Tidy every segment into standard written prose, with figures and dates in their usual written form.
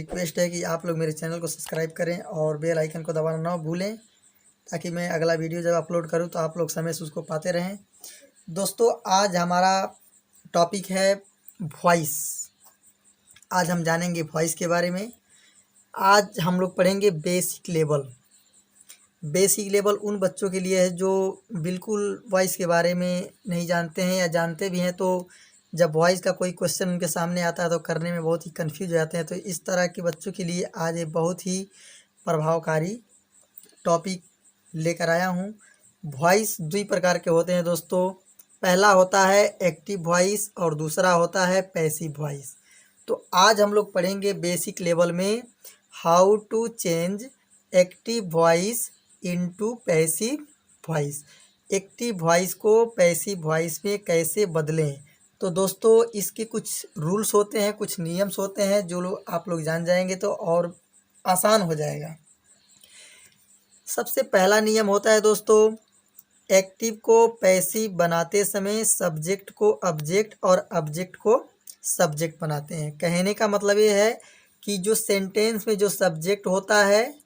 Request है कि आप लोग मेरे चैनल को सब्सक्राइब करें और बेल आइकन को दबाना ना भूलें, ताकि मैं अगला वीडियो जब अपलोड करूं तो आप लोग समय से उसको पाते रहें। दोस्तों, आज हमारा टॉपिक है वॉइस। आज हम जानेंगे वॉइस के बारे में। आज हम लोग पढ़ेंगे बेसिक लेवल। बेसिक लेवल उन बच्चों के लिए है जो बिल्कुल वॉइस के बारे में नहीं जानते हैं, या जानते भी हैं तो जब वॉइस का कोई क्वेश्चन उनके सामने आता है तो करने में बहुत ही कंफ्यूज हो जाते हैं। तो इस तरह के बच्चों के लिए आज एक बहुत ही प्रभावकारी टॉपिक लेकर आया हूँ। वॉइस दो प्रकार के होते हैं दोस्तों। पहला होता है एक्टिव वॉइस और दूसरा होता है पैसिव वॉइस। तो आज हम लोग पढ़ेंगे बेसिक लेवल में how to change active voice into passive voice. Active voice को पैसिव वॉइस में कैसे बदलें। तो दोस्तों, इसके कुछ रूल्स होते हैं, कुछ नियम्स होते हैं जो आप लोग जान जाएंगे तो और आसान हो जाएगा। सबसे पहला नियम होता है दोस्तों, एक्टिव को पैसिव बनाते समय सब्जेक्ट को ऑब्जेक्ट और ऑब्जेक्ट को सब्जेक्ट बनाते हैं। कहने का मतलब ये है कि जो सेंटेंस में जो सब्जेक्ट होता है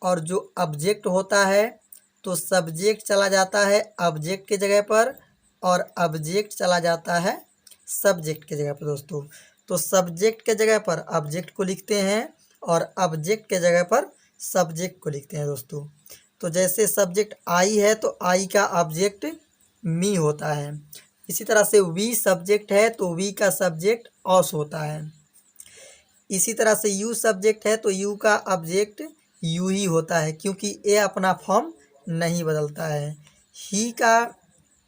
और जो ऑब्जेक्ट होता है, तो सब्जेक्ट चला जाता है ऑब्जेक्ट के जगह पर और ऑब्जेक्ट चला जाता है सब्जेक्ट के जगह पर दोस्तों। तो सब्जेक्ट के जगह पर ऑब्जेक्ट को लिखते हैं और ऑब्जेक्ट के जगह पर सब्जेक्ट को लिखते हैं दोस्तों। तो जैसे सब्जेक्ट आई है तो आई का ऑब्जेक्ट मी होता है। इसी तरह से वी सब्जेक्ट है तो वी का सब्जेक्ट अस होता है। इसी तरह से यू सब्जेक्ट है तो यू का ऑब्जेक्ट यू ही होता है, क्योंकि ये अपना फॉर्म नहीं बदलता है। ही का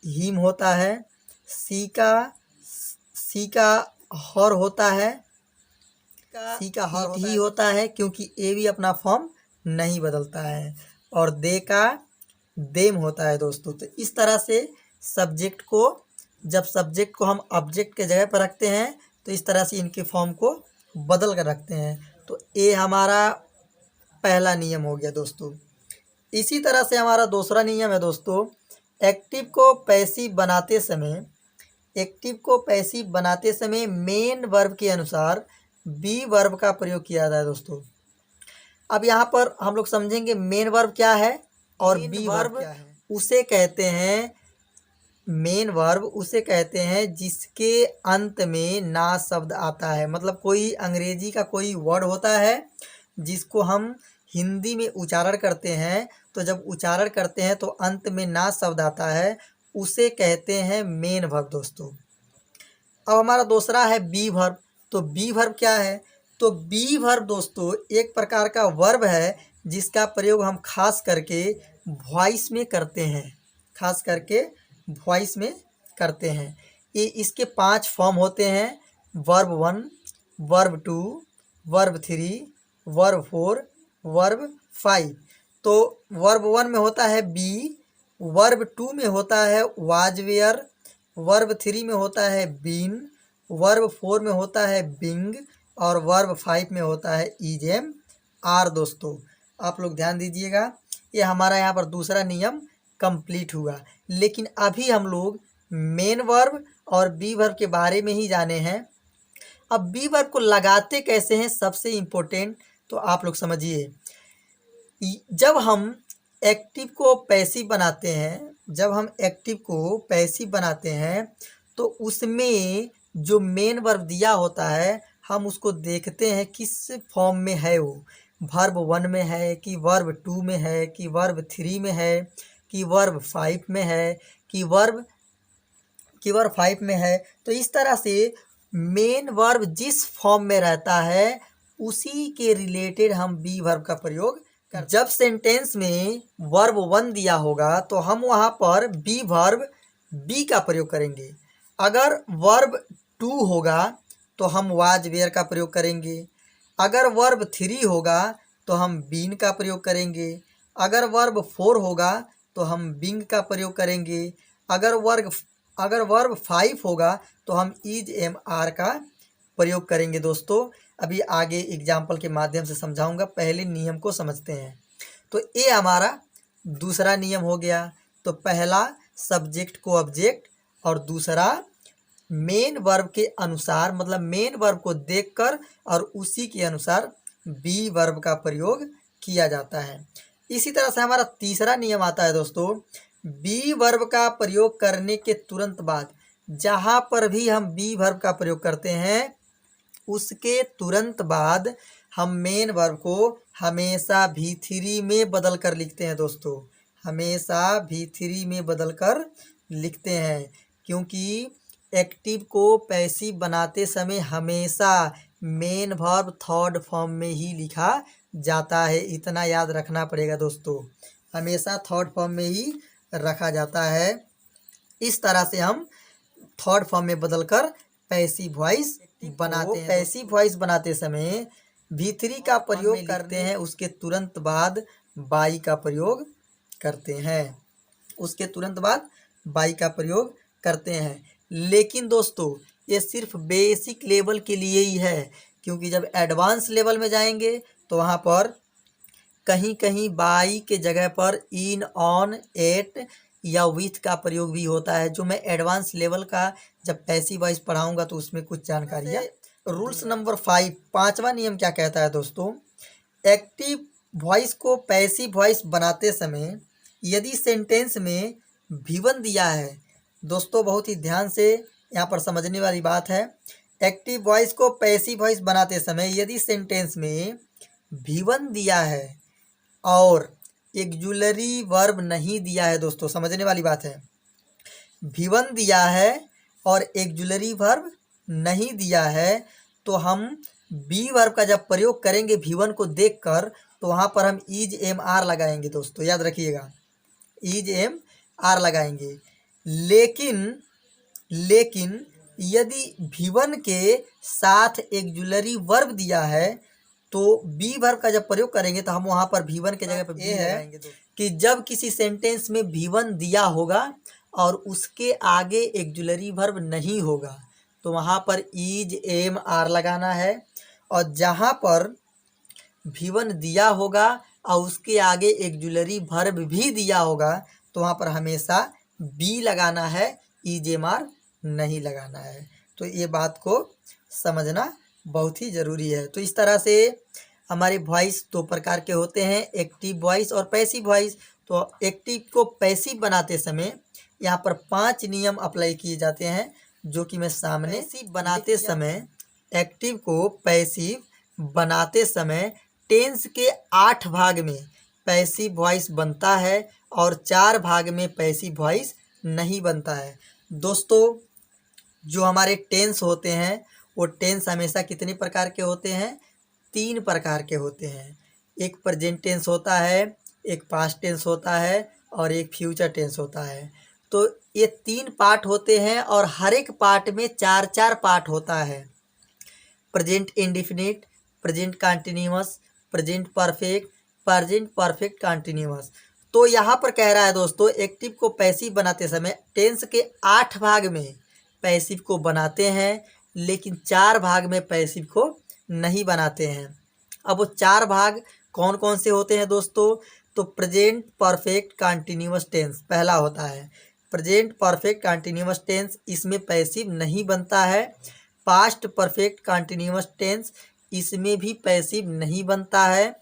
हिम होता है। सी का हर होता है। सी का हर ही होता है, क्योंकि ए भी अपना फॉर्म नहीं बदलता है। और दे का देम होता है दोस्तों। तो इस तरह से सब्जेक्ट को, जब सब्जेक्ट को हम ऑब्जेक्ट के जगह पर रखते हैं तो इस तरह से इनके फॉर्म को बदल कर रखते हैं। तो ये हमारा पहला नियम हो गया दोस्तों। इसी तरह से हमारा दूसरा नियम है दोस्तों, एक्टिव को पैसिव बनाते समय मेन वर्ब के अनुसार बी वर्ब का प्रयोग किया जाता है दोस्तों। अब यहाँ पर हम लोग समझेंगे मेन वर्ब क्या है और बी वर्ब क्या है। उसे कहते हैं मेन वर्ब, उसे कहते हैं जिसके अंत में ना शब्द आता है। मतलब कोई अंग्रेजी का कोई वर्ड होता है जिसको हम हिंदी में उच्चारण करते हैं, तो जब उच्चारण करते हैं तो अंत में ना शब्द आता है, उसे कहते हैं मेन वर्ब दोस्तों। अब हमारा दूसरा है बी वर्ब। तो बी वर्ब क्या है? तो बी वर्ब दोस्तों एक प्रकार का वर्ब है जिसका प्रयोग हम खास करके वॉइस में करते हैं। ये इसके 5 फॉर्म होते हैं: verb 1, verb 2, verb 3, verb 4, verb 5। तो वर्ब 1 में होता है बी, वर्ब 2 में होता है वाज वेयर, वर्ब 3 में होता है बीन, वर्ब 4 में होता है बिंग और वर्ब 5 में होता है इज एम आर। दोस्तों आप लोग ध्यान दीजिएगा, ये हमारा यहाँ पर दूसरा नियम कंप्लीट हुआ। लेकिन अभी हम लोग मेन वर्ब और बी वर्ब के बारे में ही जाने हैं। अब बी वर्ब को लगाते कैसे हैं, सबसे इम्पोर्टेंट तो आप लोग समझिए। जब हम एक्टिव को पैसिव बनाते हैं तो उसमें जो मेन वर्ब दिया होता है हम उसको देखते हैं किस फॉर्म में है, वो वर्ब 1 में है कि वर्ब 2 में है कि वर्ब 3 में है कि वर्ब 5 में है कि वर्ब 5 में है। तो इस तरह से मेन वर्ब जिस फॉर्म में रहता है उसी के रिलेटेड हम बी वर्ब का प्रयोग करते हैं। जब सेंटेंस में वर्ब 1 दिया होगा तो हम वहाँ पर बी वर्ब बी का प्रयोग करेंगे। अगर वर्ब 2 होगा तो हम वाज वेयर का प्रयोग करेंगे। अगर वर्ब 3 होगा तो हम बीन का प्रयोग करेंगे। अगर वर्ब 4 होगा तो हम बिंग का प्रयोग करेंगे। अगर वर्ब 5 होगा तो हम इज एम आर का प्रयोग करेंगे। दोस्तों अभी आगे एग्जाम्पल के माध्यम से समझाऊंगा, पहले नियम को समझते हैं। तो ये हमारा दूसरा नियम हो गया। तो पहला सब्जेक्ट को ऑब्जेक्ट और दूसरा मेन वर्ब के अनुसार, मतलब मेन वर्ब को देखकर और उसी के अनुसार बी वर्ब का प्रयोग किया जाता है। इसी तरह से हमारा तीसरा नियम आता है दोस्तों, बी वर्ब का प्रयोग करने के तुरंत बाद जहाँ पर भी हम बी वर्ब का प्रयोग करते हैं उसके तुरंत बाद हम मेन वर्ब को हमेशा V3 में बदल कर लिखते हैं दोस्तों, हमेशा V3 में बदल कर लिखते हैं, क्योंकि एक्टिव को पैसिव बनाते समय हमेशा मेन वर्ब थर्ड फॉर्म में ही लिखा जाता है। इतना याद रखना पड़ेगा दोस्तों, हमेशा थर्ड फॉर्म में ही रखा जाता है। इस तरह से हम थर्ड फॉर्म में बदलकर पैसिव वॉइस बनाते हैं। पैसिव वॉइस बनाते समय V3 का प्रयोग करते हैं, उसके तुरंत बाद बाई का प्रयोग करते हैं, उसके तुरंत बाद बाई का प्रयोग करते हैं। लेकिन दोस्तों ये सिर्फ बेसिक लेवल के लिए ही है, क्योंकि जब एडवांस लेवल में जाएंगे तो वहाँ पर कहीं कहीं बाई के जगह पर इन, ऑन, एट या विथ का प्रयोग भी होता है, जो मैं एडवांस लेवल का जब पैसिव वॉइस पढ़ाऊंगा तो उसमें कुछ जानकारियाँ। रूल्स नंबर 5, पांचवा नियम क्या कहता है दोस्तों, एक्टिव वॉइस को पैसिव वॉइस बनाते समय यदि सेंटेंस में V1 दिया है, दोस्तों बहुत ही ध्यान से यहाँ पर समझने वाली बात है। एक्टिव वॉइस को पैसिव वॉइस बनाते समय यदि सेंटेंस में V1 दिया है और एक्जुलरी वर्ब नहीं दिया है, दोस्तों समझने वाली बात है, V1 दिया है और एक्जुलरी वर्ब नहीं दिया है, तो हम बी वर्ब का जब प्रयोग करेंगे V1 को देखकर तो वहाँ पर हम इज एम आर लगाएंगे दोस्तों, याद रखिएगा, इज एम आर लगाएंगे। लेकिन यदि V1 के साथ एक्जुलरी वर्ब दिया है तो बी वर्ब का जब प्रयोग करेंगे तो हम वहाँ पर V1 के जगह पर बी लगाएंगे कि जब किसी सेंटेंस में V1 दिया होगा और उसके आगे एक्जुलरी वर्ब नहीं होगा तो वहाँ पर इज एम आर लगाना है, और जहाँ पर V1 दिया होगा और उसके आगे एक्जुलरी वर्ब भी दिया होगा तो वहाँ पर हमेशा बी लगाना है, इज एम आर नहीं लगाना है। तो ये बात को समझना बहुत ही ज़रूरी है। तो इस तरह से हमारे वॉइस दो प्रकार के होते हैं, एक्टिव वॉइस और पैसिव वॉइस। तो एक्टिव को पैसिव बनाते समय यहाँ पर 5 नियम अप्लाई किए जाते हैं, जो कि मैं सामने पैसिव बनाते समय, एक्टिव को पैसिव बनाते समय टेंस के 8 भाग में पैसिव वॉइस बनता है और 4 भाग में पैसिव वॉइस नहीं बनता है। दोस्तों जो हमारे टेंस होते हैं वो टेंस हमेशा कितने प्रकार के होते हैं, 3 प्रकार के होते हैं। एक प्रेजेंट टेंस होता है, एक पास्ट टेंस होता है और एक फ्यूचर टेंस होता है। तो ये 3 पार्ट होते हैं और हर एक पार्ट में 4-4 पार्ट होता है। Present indefinite, present continuous, present perfect continuous. तो यहाँ पर कह रहा है दोस्तों, एक्टिव को पैसिव बनाते समय टेंस के 8 भाग में पैसिव को बनाते हैं, लेकिन 4 भाग में पैसिव को नहीं बनाते हैं। अब वो 4 भाग कौन कौन से होते हैं दोस्तों, तो प्रेजेंट परफेक्ट कंटिन्यूअस टेंस पहला होता है। प्रेजेंट परफेक्ट कंटिन्यूअस टेंस, इसमें पैसिव नहीं बनता है। पास्ट परफेक्ट कंटिन्यूअस टेंस, इसमें भी पैसिव नहीं बनता है।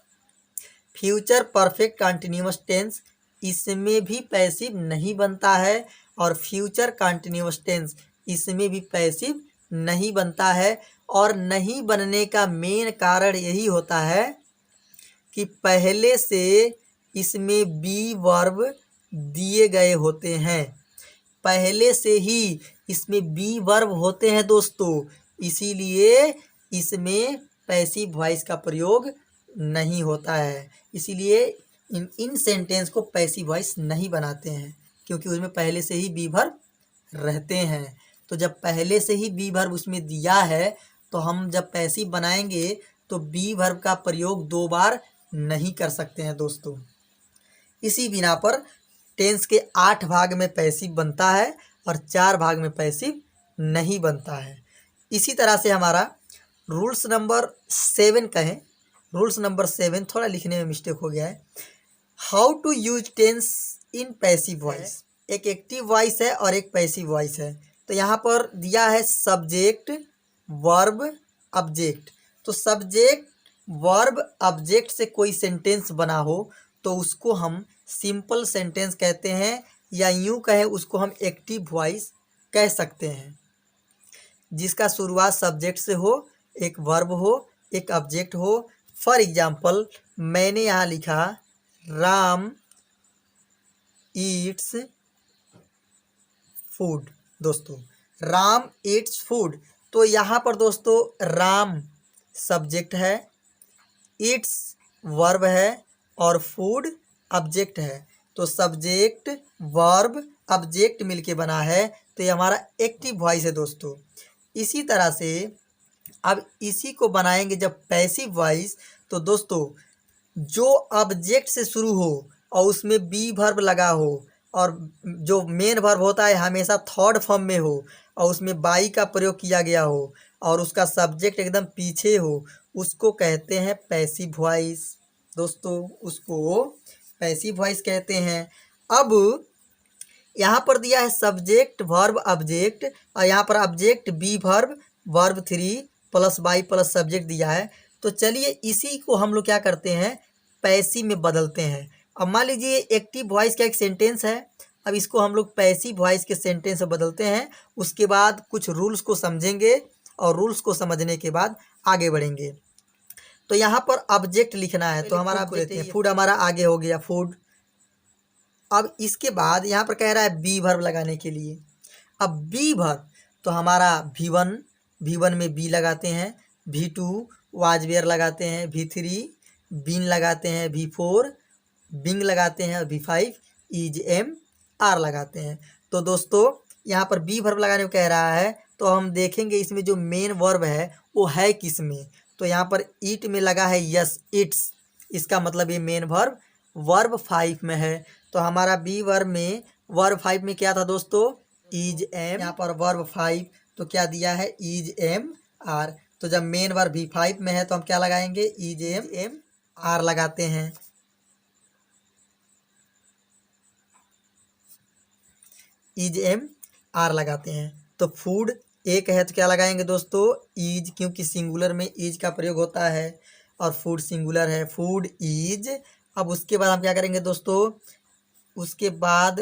फ्यूचर परफेक्ट कंटिन्यूअस टेंस, इसमें भी पैसिव नहीं बनता है। और फ्यूचर कंटिन्यूअस टेंस, इसमें भी पैसिव नहीं बनता है। और नहीं बनने का मेन कारण यही होता है कि पहले से इसमें बी वर्ब दिए गए होते हैं, पहले से ही इसमें बी वर्ब होते हैं दोस्तों, इसीलिए इसमें पैसिव वॉइस का प्रयोग नहीं होता है। इसीलिए इन सेंटेंस को पैसिव वॉइस नहीं बनाते हैं, क्योंकि उसमें पहले से ही बी वर्ब रहते हैं। तो जब पहले से ही बी वर्ब उसमें दिया है तो हम जब पैसिव बनाएंगे तो बी वर्ब का प्रयोग 2 बार नहीं कर सकते हैं दोस्तों। इसी बिना पर टेंस के 8 भाग में पैसिव बनता है और 4 भाग में पैसिव नहीं बनता है। इसी तरह से हमारा रूल्स नंबर 7 कहें, रूल्स नंबर 7 थोड़ा लिखने में मिस्टेक हो गया है। How to use tense in passive voice, एक एक्टिव वॉइस है और एक पैसिव वॉइस है। तो यहाँ पर दिया है सब्जेक्ट, वर्ब, ऑब्जेक्ट। तो सब्जेक्ट वर्ब ऑब्जेक्ट से कोई सेंटेंस बना हो तो उसको हम सिंपल सेंटेंस कहते हैं, या यूं कहें उसको हम एक्टिव वॉइस कह सकते हैं, जिसका शुरुआत सब्जेक्ट से हो, एक वर्ब हो, एक ऑब्जेक्ट हो। फॉर एग्जाम्पल मैंने यहाँ लिखा राम ईट्स फूड। दोस्तों राम ईट्स फूड, तो यहाँ पर दोस्तों राम सब्जेक्ट है, ईट्स वर्ब है और फूड ऑब्जेक्ट है। तो सब्जेक्ट वर्ब ऑब्जेक्ट मिलके बना है, तो ये हमारा एक्टिव वॉइस है दोस्तों। इसी तरह से अब इसी को बनाएंगे जब पैसिव वॉइस, तो दोस्तों जो ऑब्जेक्ट से शुरू हो और उसमें बी वर्ब लगा हो, और जो मेन वर्ब होता है हमेशा थर्ड फॉर्म में हो, और उसमें बाई का प्रयोग किया गया हो, और उसका सब्जेक्ट एकदम पीछे हो, उसको कहते हैं पैसिव वॉइस। दोस्तों उसको पैसिव वॉइस कहते हैं। अब यहाँ पर दिया है सब्जेक्ट वर्ब ऑब्जेक्ट, और यहाँ पर object B verb verb 3 plus by plus subject दिया है। तो चलिए इसी को हम लोग क्या करते हैं, पैसिव में बदलते हैं। अब मान लीजिए एक्टिव वॉइस का एक सेंटेंस है, अब इसको हम लोग पैसिव वॉइस के सेंटेंस में बदलते हैं। उसके बाद कुछ रूल्स को समझेंगे, और रूल्स को समझने के बाद आगे बढ़ेंगे। तो यहाँ पर ऑब्जेक्ट लिखना है, तो हमारा ऑब्जेक्ट है फूड, हमारा आगे हो गया फूड। अब इसके बाद यहाँ पर कह रहा है बी वर्ब लगाने के लिए। अब बी वर्ब तो हमारा V1 में बी लगाते हैं, V2 वाज वेयर लगाते हैं, V3 बीन लगाते हैं, V4 बिंग लगाते हैं, और V5 इज एम आर लगाते हैं। तो दोस्तों यहाँ पर बी वर्ब लगाने को कह रहा है, तो हम देखेंगे इसमें जो मेन वर्ब है वो है किस में। तो यहाँ पर ईट में लगा है यस इट्स, इसका मतलब ये मेन वर्ब 5 में है। तो हमारा बी वर्ब 5 में क्या था दोस्तों, इज एम। यहाँ पर वर्ब 5 तो क्या दिया है, इज एम आर। तो जब मेन वर्ब V5 में है तो हम क्या लगाएंगे, इज एम आर लगाते हैं। इज एम आर लगाते हैं। तो फूड एक है तो क्या लगाएंगे दोस्तों, इज, क्योंकि सिंगुलर में इज का प्रयोग होता है, और फूड सिंगुलर है, फूड इज। अब उसके बाद हम क्या करेंगे दोस्तों, उसके बाद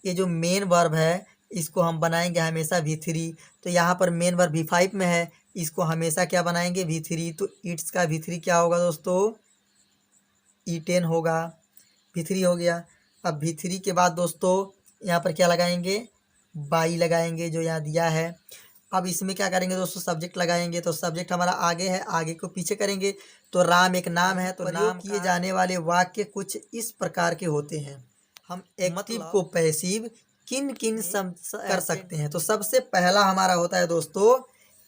ये जो मेन वर्ब है इसको हम बनाएंगे हमेशा V3। तो यहाँ पर मेन वर्ब V5 में है, इसको हमेशा क्या बनाएंगे, V3। तो इट्स का V3 क्या होगा दोस्तों, E10 होगा, V3 हो गया। अब V3 के बाद दोस्तों यहाँ पर क्या लगाएंगे, बाई लगाएंगे जो यहाँ दिया है। अब इसमें क्या करेंगे दोस्तों, सब्जेक्ट लगाएंगे। तो सब्जेक्ट हमारा आगे है, आगे को पीछे करेंगे। तो राम एक नाम है, तो नाम किए जाने वाले वाक्य कुछ इस प्रकार के होते हैं। हम एक्टिव को पैसिव किन किन कर सकते हैं। तो सबसे पहला हमारा होता है दोस्तों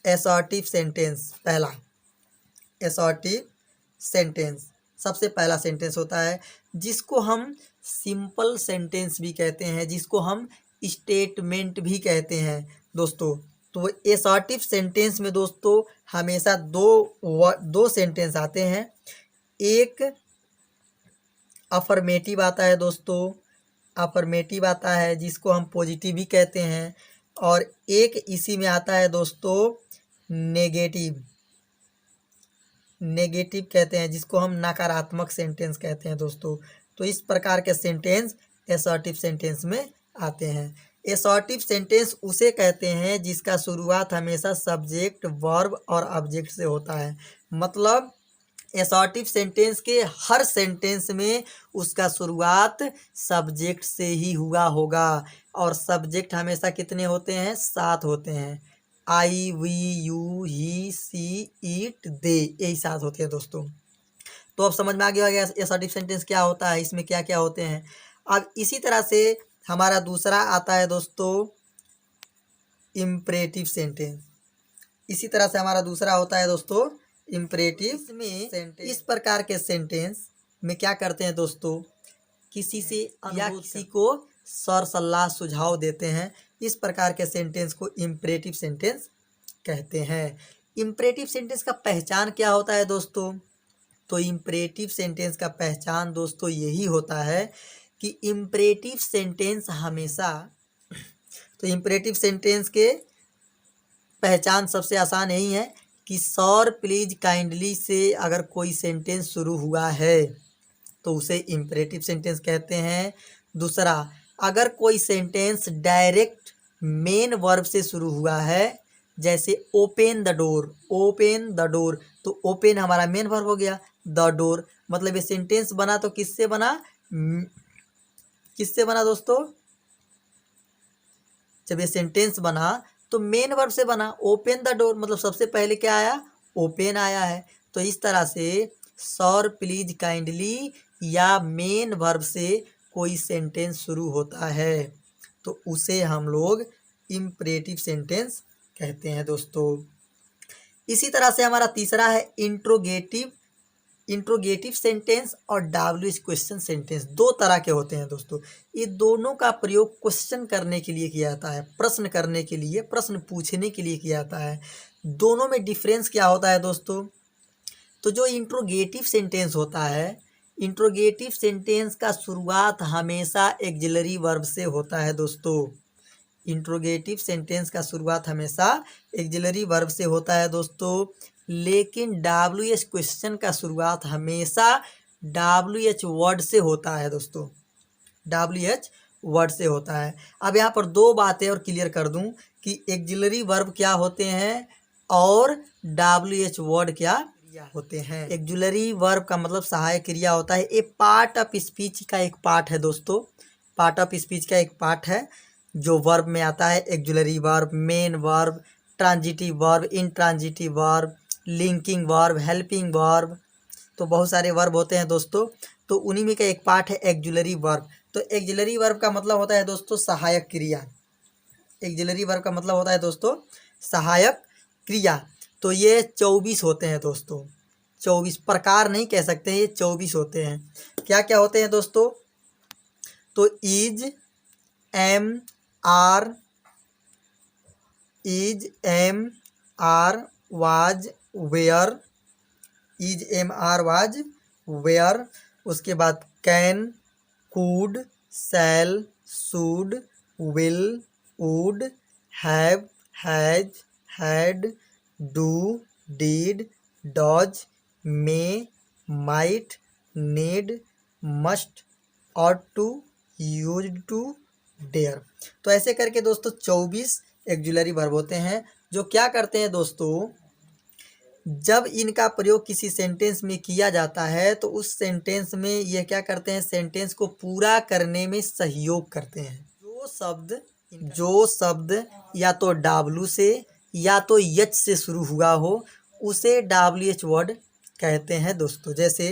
असर्टिव सेंटेंस। पहला असर्टिव सेंटेंस सबसे पहला सेंटेंस होता है, जिसको हम सिंपल सेंटेंस भी कहते हैं, जिसको हम स्टेटमेंट भी कहते हैं दोस्तों। तो असर्टिव सेंटेंस में दोस्तों हमेशा दो सेंटेंस आते हैं। एक अफर्मेटिव आता है दोस्तों, अफर्मेटिव आता है जिसको हम पॉजिटिव भी कहते हैं, और एक इसी में आता है दोस्तों नेगेटिव, नेगेटिव कहते हैं, जिसको हम नकारात्मक सेंटेंस कहते हैं दोस्तों। तो इस प्रकार के सेंटेंस असर्टिव सेंटेंस में आते हैं। असर्टिव सेंटेंस उसे कहते हैं जिसका शुरुआत हमेशा सब्जेक्ट वर्ब और ऑब्जेक्ट से होता है। मतलब असर्टिव सेंटेंस के हर सेंटेंस में उसका शुरुआत सब्जेक्ट से ही हुआ होगा, और सब्जेक्ट हमेशा कितने होते हैं, 7 होते हैं। I, we, you, he, she, it, they, यही 7 होते हैं दोस्तों। तो अब समझ में आ गया असर्टिव सेंटेंस क्या होता है, इसमें क्या क्या होते हैं। अब इसी तरह से हमारा दूसरा आता है दोस्तों इम्परेटिव सेंटेंस। इसी तरह से हमारा दूसरा होता है दोस्तों इम्परेटिव में। इस प्रकार के सेंटेंस में क्या करते हैं दोस्तों, किसी से या किसी को सर सलाह सुझाव देते हैं। इस प्रकार के सेंटेंस को इम्परेटिव सेंटेंस कहते हैं। इम्परेटिव सेंटेंस का पहचान क्या होता है दोस्तों, तो इम्परेटिव सेंटेंस का पहचान दोस्तों यही होता है कि इम्परेटिव सेंटेंस हमेशा, तो इम्परेटिव सेंटेंस के पहचान सबसे आसान यही है कि सर प्लीज काइंडली से अगर कोई सेंटेंस शुरू हुआ है तो उसे इम्परेटिव सेंटेंस कहते हैं। दूसरा, अगर कोई सेंटेंस डायरेक्ट मेन वर्ब से शुरू हुआ है, जैसे open the door, open the door, तो ओपन हमारा मेन वर्ब हो गया, द डोर मतलब ये सेंटेंस बना तो किससे बना, किससे बना दोस्तों, जब ये सेंटेंस बना तो मेन वर्ब से बना। ओपन द डोर मतलब सबसे पहले क्या आया, ओपन आया है। तो इस तरह से सर प्लीज काइंडली या मेन वर्ब से कोई सेंटेंस शुरू होता है तो उसे हम लोग इम्परेटिव सेंटेंस कहते हैं दोस्तों। इसी तरह से हमारा तीसरा है इंट्रोगेटिव, इंट्रोगेटिव सेंटेंस और डब्ल्यूएच क्वेश्चन सेंटेंस। दो तरह के होते हैं दोस्तों, ये दोनों का प्रयोग क्वेश्चन करने के लिए किया जाता है, प्रश्न करने के लिए, प्रश्न पूछने के लिए किया जाता है। दोनों में डिफरेंस क्या होता है दोस्तों, तो जो इंट्रोगेटिव सेंटेंस होता है, इंट्रोगेटिव सेंटेंस का शुरुआत हमेशा एक्सिलरी वर्ब से होता है दोस्तों। इंट्रोगेटिव सेंटेंस का शुरुआत हमेशा एक्सिलरी वर्ब से होता है दोस्तों, लेकिन डब्ल्यूएच क्वेश्चन का शुरुआत हमेशा डब्ल्यूएच वर्ड से होता है दोस्तों, डब्ल्यूएच वर्ड से होता है। अब यहाँ पर दो बातें और क्लियर कर दूं कि एक्सिलरी वर्ब क्या होते हैं और डब्ल्यूएच वर्ड क्या होते हैं। एक्सिलरी वर्ब का मतलब सहायक क्रिया होता है, ये पार्ट ऑफ स्पीच का एक पार्ट है दोस्तों, पार्ट ऑफ स्पीच का एक पार्ट है जो वर्ब में आता है। Axillary verb, main verb, transitive verb, intransitive verb, linking verb, helping verb, तो बहुत सारे वर्ब होते हैं दोस्तों। तो उन्हीं में का एक पार्ट है एक्सिलरी वर्ब। तो एक्सिलरी वर्ब का मतलब होता है दोस्तों सहायक क्रिया, एक्सिलरी वर्ब का मतलब होता है दोस्तों सहायक क्रिया। तो ये 24 होते हैं दोस्तों, 24 प्रकार नहीं कह सकते, ये 24 होते हैं। क्या क्या होते हैं दोस्तों, तो is, am, are, is, am, are, was, were, is, am, are, was, were, उसके बाद can, could, shall, should, will, would, have, has, had, do, did, does, may, might, need, must, ought to, used to, dare. तो ऐसे करके दोस्तों 24 axillary verb होते हैं जो क्या करते हैं दोस्तों, जब इनका प्रयोग किसी सेंटेंस में किया जाता है तो उस सेंटेंस में ये क्या करते हैं, सेंटेंस को पूरा करने में सहयोग करते हैं। जो शब्द या तो डब्ल्यू से या तो एच से शुरू हुआ हो उसे डब्ल्यूएच वर्ड कहते हैं दोस्तों। जैसे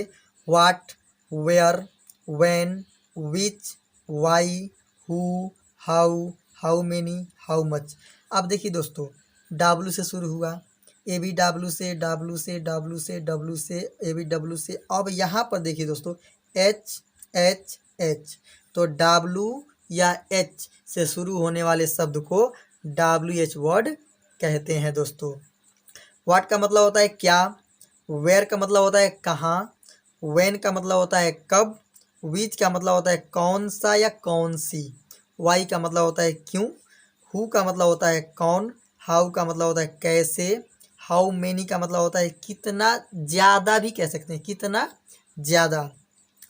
what, where, when, which, why, who, how, how many, how much. अब देखिए दोस्तों, डब्ल्यू से शुरू हुआ, ए बी डब्ल्यू से, डब्ल्यू से, डब्ल्यू से, डब्ल्यू से, ए बी डब्ल्यू से। अब यहाँ पर देखिए दोस्तों एच, एच, एच, तो डब्ल्यू या एच से शुरू होने वाले शब्द को डब्ल्यू एच वर्ड कहते हैं दोस्तों। व्हाट का मतलब होता है क्या, वेयर का मतलब होता है कहाँ, व्हेन का मतलब होता है कब, विच का मतलब होता है कौन सा या कौन सी, वाई का मतलब होता है क्यों, हु का मतलब होता है कौन, हाउ का मतलब होता है कैसे, हाउ मेनी का मतलब होता है कितना ज़्यादा भी कह सकते हैं, कितना ज़्यादा,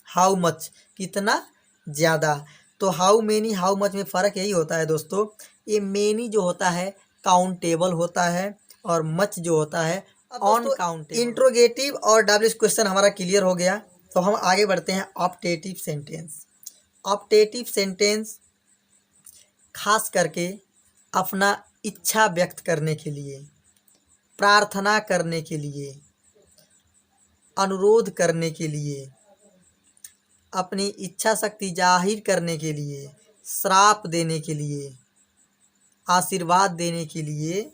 हाउ मच कितना ज़्यादा। तो हाउ मेनी हाउ मच में फ़र्क यही होता है दोस्तों, ये मेनी जो होता है काउंटेबल होता है और मच जो होता है अनकाउंटेबल। इंट्रोगेटिव और डब्ल्यूएच क्वेश्चन हमारा क्लियर हो गया, तो हम आगे बढ़ते हैं ऑप्टेटिव सेंटेंस। ऑप्टेटिव सेंटेंस खास करके अपना इच्छा व्यक्त करने के लिए, प्रार्थना करने के लिए, अनुरोध करने के लिए, अपनी इच्छा शक्ति जाहिर करने के लिए, श्राप देने के लिए, आशीर्वाद देने के लिए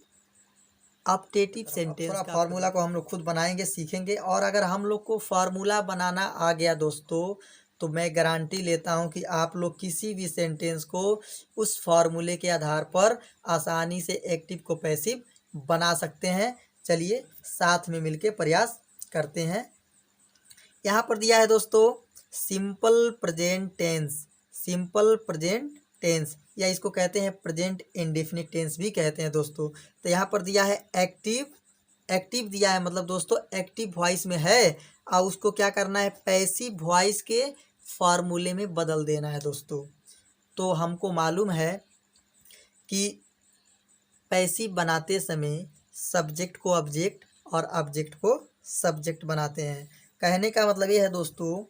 ऑप्टेटिव सेंटेंस का फार्मूला को हम लोग खुद बनाएंगे, सीखेंगे। और अगर हम लोग को फार्मूला बनाना आ गया दोस्तों तो मैं गारंटी लेता हूं कि आप लोग किसी भी सेंटेंस को उस फार्मूले के आधार पर आसानी से एक्टिव को पैसिव बना सकते हैं। चलिए साथ में मिलके प्रयास करते हैं। यहाँ पर दिया है दोस्तों simple present tense, simple present tense या इसको कहते हैं प्रेजेंट इंडेफिनिट टेंस भी कहते हैं दोस्तों। तो यहाँ पर दिया है एक्टिव एक्टिव दिया है मतलब दोस्तों एक्टिव वॉइस में है, और उसको क्या करना है, पैसिव वॉइस के फार्मूले में बदल देना है दोस्तों। तो हमको मालूम है कि पैसिव बनाते समय सब्जेक्ट को ऑब्जेक्ट और ऑब्जेक्ट को सब्जेक्ट बनाते हैं। कहने का मतलब ये है दोस्तों,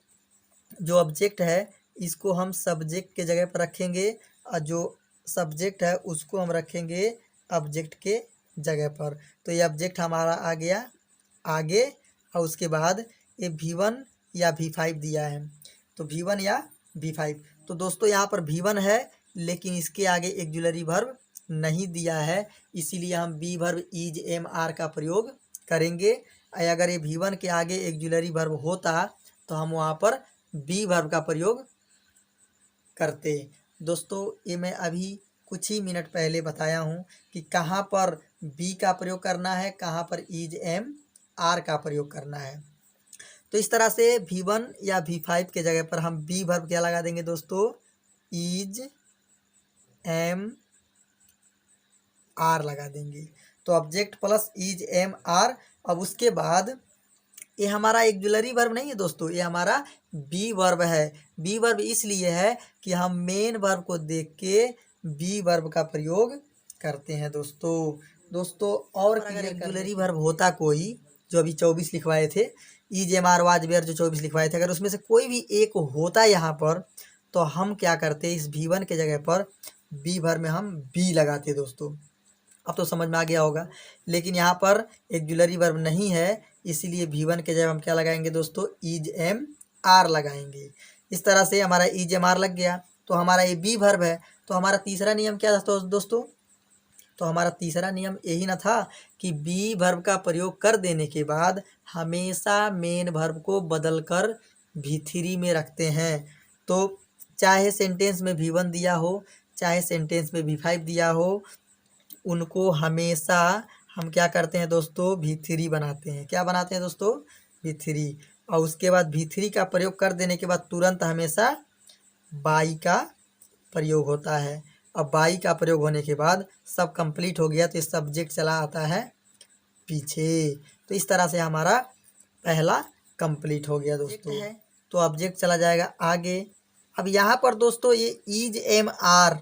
जो ऑब्जेक्ट है इसको हम सब्जेक्ट के जगह पर रखेंगे, और जो सब्जेक्ट है उसको हम रखेंगे ऑब्जेक्ट के जगह पर। तो ये ऑब्जेक्ट हमारा आ गया आगे, और उसके बाद ये V1 या V5 दिया है, तो V1 या V5। तो दोस्तों यहाँ पर V1 है, लेकिन इसके आगे ऑक्सिलरी वर्ब नहीं दिया है, इसीलिए हम B verb is am are का प्रयोग करेंगे। अगर ये V1 के आगे ऑक्सिलरी वर्ब होता तो हम वहाँ पर बी वर्ब का प्रयोग करते। दोस्तों ये मैं अभी कुछ ही मिनट पहले बताया हूँ कि कहाँ पर बी का प्रयोग करना है, कहाँ पर इज एम आर का प्रयोग करना है। तो इस तरह से V1 या V5 के जगह पर हम बी वर्ब क्या लगा देंगे दोस्तों, इज एम आर लगा देंगे। तो object plus is am are. अब उसके बाद ये हमारा ऑक्सिलरी वर्ब नहीं है दोस्तों, ये हमारा बी वर्ब है। बी वर्ब इसलिए है कि हम मेन वर्ब को देख के बी वर्ब का प्रयोग करते हैं दोस्तों। और अगर ऑक्सिलरी वर्ब होता कोई, जो अभी 24 लिखवाए थे, is am are was were जो 24 लिखवाए थे, अगर उसमें से कोई भी एक होता यहाँ पर, तो हम क्या करते, इस V1 के जगह पर बी वर्ब में हम बी लगाते दोस्तों। अब तो समझ में आ गया होगा। लेकिन यहाँ पर ऑक्सिलरी वर्ब नहीं है, इसीलिए V1 के जगह हम क्या लगाएंगे दोस्तों, इज एम आर लगाएंगे। इस तरह से हमारा इज एम आर लग गया, तो हमारा ये बी वर्ब है। तो हमारा तीसरा नियम क्या था दोस्तों, तो हमारा तीसरा नियम यही ना था कि बी वर्ब का प्रयोग कर देने के बाद हमेशा मेन वर्ब को बदल कर V3 में रखते हैं। तो चाहे सेंटेंस में V1 दिया हो, चाहे सेंटेंस में V5 दिया हो, उनको हमेशा हम क्या करते हैं दोस्तों, V3 बनाते हैं। क्या बनाते हैं दोस्तों, V3। और उसके बाद V3 का प्रयोग कर देने के बाद तुरंत हमेशा बाई का प्रयोग होता है। अब बाई का प्रयोग होने के बाद सब कंप्लीट हो गया, तो सब्जेक्ट चला आता है पीछे। तो इस तरह से हमारा पहला कंप्लीट हो गया दोस्तों। तो ऑब्जेक्ट चला जाएगा आगे। अब यहाँ पर दोस्तों ये इज एम आर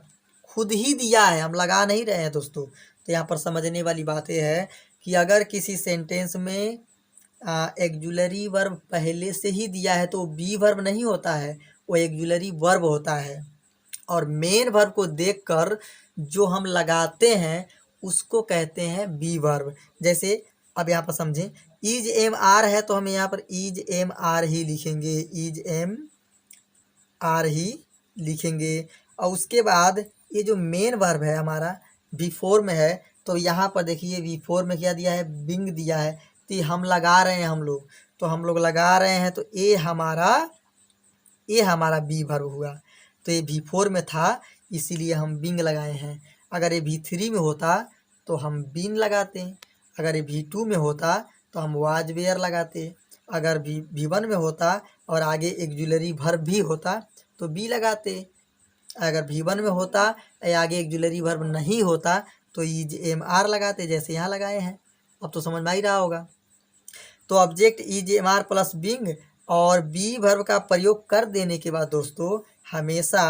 खुद ही दिया है, हम लगा नहीं रहे हैं दोस्तों। तो यहाँ पर समझने वाली बात यह है कि अगर किसी सेंटेंस में ऑक्सिलरी वर्ब पहले से ही दिया है तो बी वर्ब नहीं होता है, वो ऑक्सिलरी वर्ब होता है। और मेन वर्ब को देखकर जो हम लगाते हैं उसको कहते हैं बी वर्ब। जैसे अब यहाँ पर समझें, इज एम आर है तो हम यहाँ पर इज एम आर ही लिखेंगे, इज एम आर ही लिखेंगे। और उसके बाद ये जो मेन वर्ब है हमारा V4 में है, तो यहाँ पर देखिए V4 में क्या दिया है, बिंग दिया है। तो ये हम लगा रहे हैं, हम लोग लगा रहे हैं, तो ये हमारा बी वर्ब हुआ। तो ये V4 में था इसीलिए हम बिंग लगाए हैं। अगर ये V3 में होता तो हम बीन लगाते। अगर ये V2 में होता तो हम वाज वेयर लगाते। अगर V1 में होता और आगे ऑक्सिलरी वर्ब भी होता तो बी लगाते। अगर V1 में होता या आगे ऑक्सिलरी वर्ब नहीं होता तो इज एम आर लगाते, जैसे यहाँ लगाए हैं। अब तो समझ में ही रहा होगा। तो object is am are plus being और बी वर्ब का प्रयोग कर देने के बाद दोस्तों हमेशा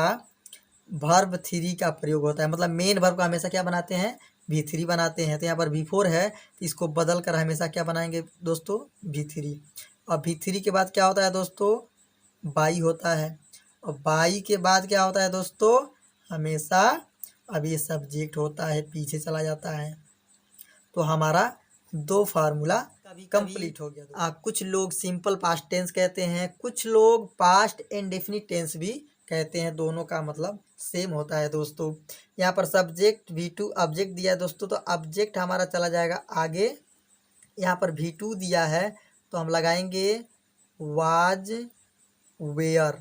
वर्ब 3 का प्रयोग होता है। मतलब मेन वर्ब का हमेशा क्या बनाते हैं, V3 बनाते हैं। तो यहाँ पर V4 है, तो इसको बदल कर हमेशा क्या बनाएंगे दोस्तों, V3। और V3 के बाद क्या होता है दोस्तों, बाई होता है। और बाई के बाद क्या होता है दोस्तों, हमेशा अब ये सब्जेक्ट होता है, पीछे चला जाता है। तो हमारा 2 फार्मूला कंप्लीट हो गया। कुछ लोग सिंपल पास्ट टेंस कहते हैं, कुछ लोग पास्ट इंडेफिनिट टेंस भी कहते हैं, दोनों का मतलब सेम होता है दोस्तों। यहाँ पर सब्जेक्ट V2 ऑब्जेक्ट दिया है दोस्तों, तो ऑब्जेक्ट हमारा चला जाएगा आगे। यहाँ पर V2 दिया है तो हम लगाएंगे वाज वेयर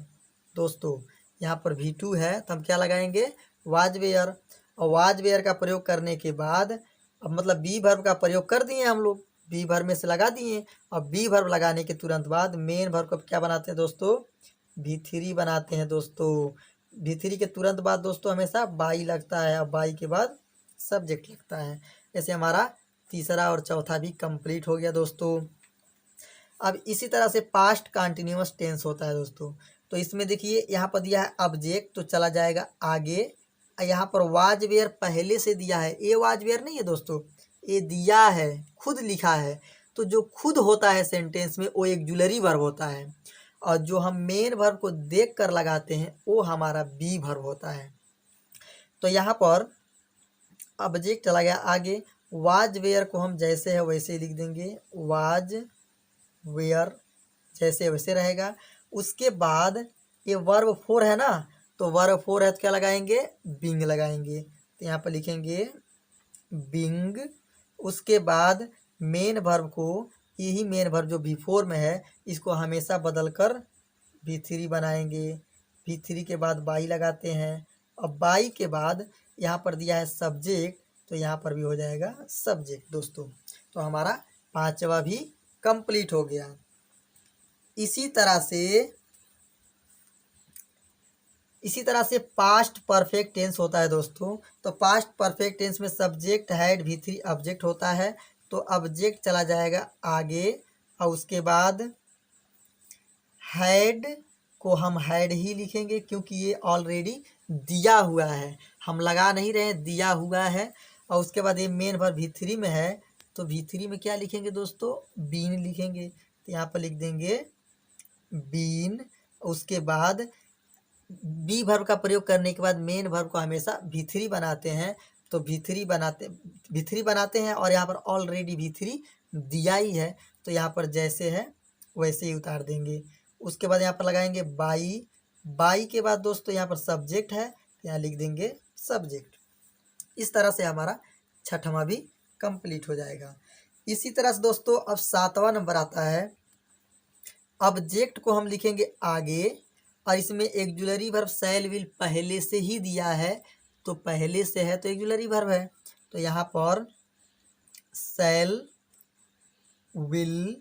दोस्तों। यहाँ पर V2 है तो हम क्या लगाएंगे, वाज वेयर। और वाज वेयर का प्रयोग करने के बाद अब मतलब बी वर्ब का प्रयोग कर दिए हम लोग, बी वर्ब में से लगा दिए। और बी वर्ब लगाने के तुरंत बाद मेन वर्ब को क्या बनाते हैं दोस्तों, V3 बनाते हैं दोस्तों। V3 के तुरंत बाद दोस्तों हमेशा बाई लगता है, और बाई के बाद सब्जेक्ट लगता है। ऐसे हमारा तीसरा और चौथा भी कंप्लीट हो गया दोस्तों। अब इसी तरह से पास्ट कंटिन्यूअस टेंस होता है दोस्तों। तो इसमें देखिए यहाँ पर दिया है ऑब्जेक्ट, तो चला जाएगा आगे। यहाँ पर वाज वेयर पहले से दिया है, ये वाज वेयर नहीं है दोस्तों, ये दिया है, खुद लिखा है। तो जो खुद होता है सेंटेंस में वो ऑक्सिलरी वर्ब होता है, और जो हम मेन वर्ब को देख कर लगाते हैं वो हमारा बी वर्ब होता है। तो यहाँ पर ऑब्जेक्ट चला गया आगे, वाज वेयर को हम जैसे है वैसे ही लिख देंगे, वाज वेयर जैसे वैसे रहेगा। उसके बाद ये वर्ब फोर है ना, तो वर्ब फोर है तो क्या लगाएंगे, बिंग लगाएंगे। तो यहाँ पर लिखेंगे बिंग। उसके बाद मेन वर्ब को, यही मेन वर्ब जो बिफोर में है, इसको हमेशा बदल कर V3 बनाएंगे। V3 के बाद बाई लगाते हैं, और बाई के बाद यहाँ पर दिया है सब्जेक्ट, तो यहाँ पर भी हो जाएगा सब्जेक्ट दोस्तों। तो हमारा पांचवा भी कंप्लीट हो गया। इसी तरह से पास्ट परफेक्ट टेंस होता है दोस्तों। तो पास्ट परफेक्ट टेंस में सब्जेक्ट हैड V3 ऑब्जेक्ट होता है, तो ऑब्जेक्ट चला जाएगा आगे, और उसके बाद हैड को हम हैड ही लिखेंगे, क्योंकि ये ऑलरेडी दिया हुआ है, हम लगा नहीं रहे, दिया हुआ है। और उसके बाद ये मेन वर्ब V3 में है, तो V3 में क्या लिखेंगे दोस्तों, बीन लिखेंगे। तो यहाँ पर लिख देंगे बीन। उसके बाद बी वर्ब का प्रयोग करने के बाद मेन वर्ब को हमेशा V3 बनाते हैं, तो V3 बनाते हैं, और यहाँ पर ऑलरेडी V3 दिया ही है, तो यहाँ पर जैसे है वैसे ही उतार देंगे। उसके बाद यहाँ पर लगाएंगे बाई के बाद दोस्तों यहाँ पर सब्जेक्ट है, तो यहाँ लिख देंगे सब्जेक्ट। इस तरह से हमारा छठवां भी कंप्लीट हो जाएगा। इसी तरह से दोस्तों अब सातवां नंबर आता है, ऑब्जेक्ट को हम लिखेंगे आगे, और इसमें ऑक्सिलरी वर्ब शैल विल पहले से ही दिया है, तो पहले से है तो ऑक्सिलरी वर्ब है, तो यहाँ पर शैल विल।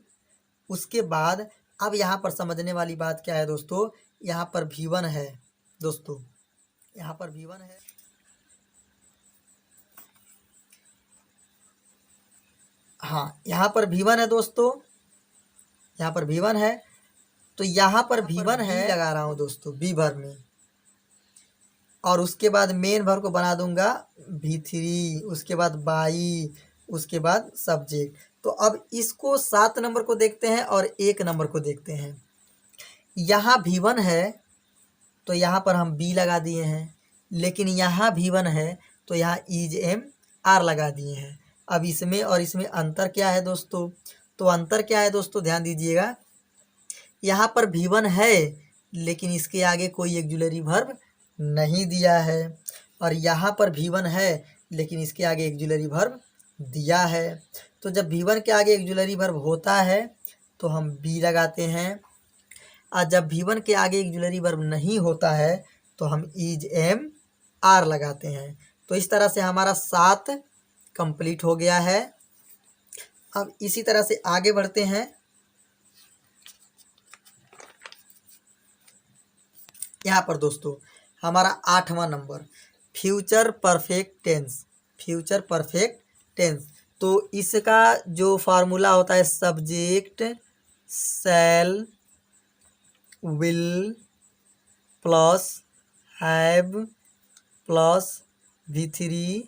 उसके बाद अब यहाँ पर समझने वाली बात क्या है दोस्तों, यहाँ पर V1 है दोस्तों, यहाँ पर V1 है, हाँ यहाँ पर V1 है दोस्तों, यहाँ पर V1 है, तो यहाँ पर V1 है लगा रहा हूँ दोस्तों बी वर्ब में, और उसके बाद मेन वर्ब को बना दूंगा V3, उसके बाद बाई, उसके बाद सब्जेक्ट। तो अब इसको 7 नंबर को देखते हैं और 1 नंबर को देखते हैं। यहाँ V1 है तो यहाँ पर हम बी लगा दिए हैं, लेकिन यहाँ V1 है तो यहाँ इज एम आर लगा दिए हैं। अब इसमें और इसमें अंतर क्या है दोस्तों, तो अंतर क्या है दोस्तों, ध्यान दीजिएगा। यहाँ पर V1 है लेकिन इसके आगे कोई ऑक्सिलरी वर्ब नहीं दिया है, और यहाँ पर V1 है लेकिन इसके आगे ऑक्सिलरी वर्ब दिया है। तो जब V1 के आगे ऑक्सिलरी वर्ब होता है तो हम बी लगाते हैं, और जब V1 के आगे ऑक्सिलरी वर्ब नहीं होता है तो हम इज एम आर लगाते हैं। तो इस तरह से हमारा 7 कंप्लीट हो गया है। अब इसी तरह से आगे बढ़ते हैं। यहाँ पर दोस्तों हमारा 8वां नंबर future perfect tense. Future perfect tense, तो इसका जो फार्मूला होता है subject shall will plus have plus V3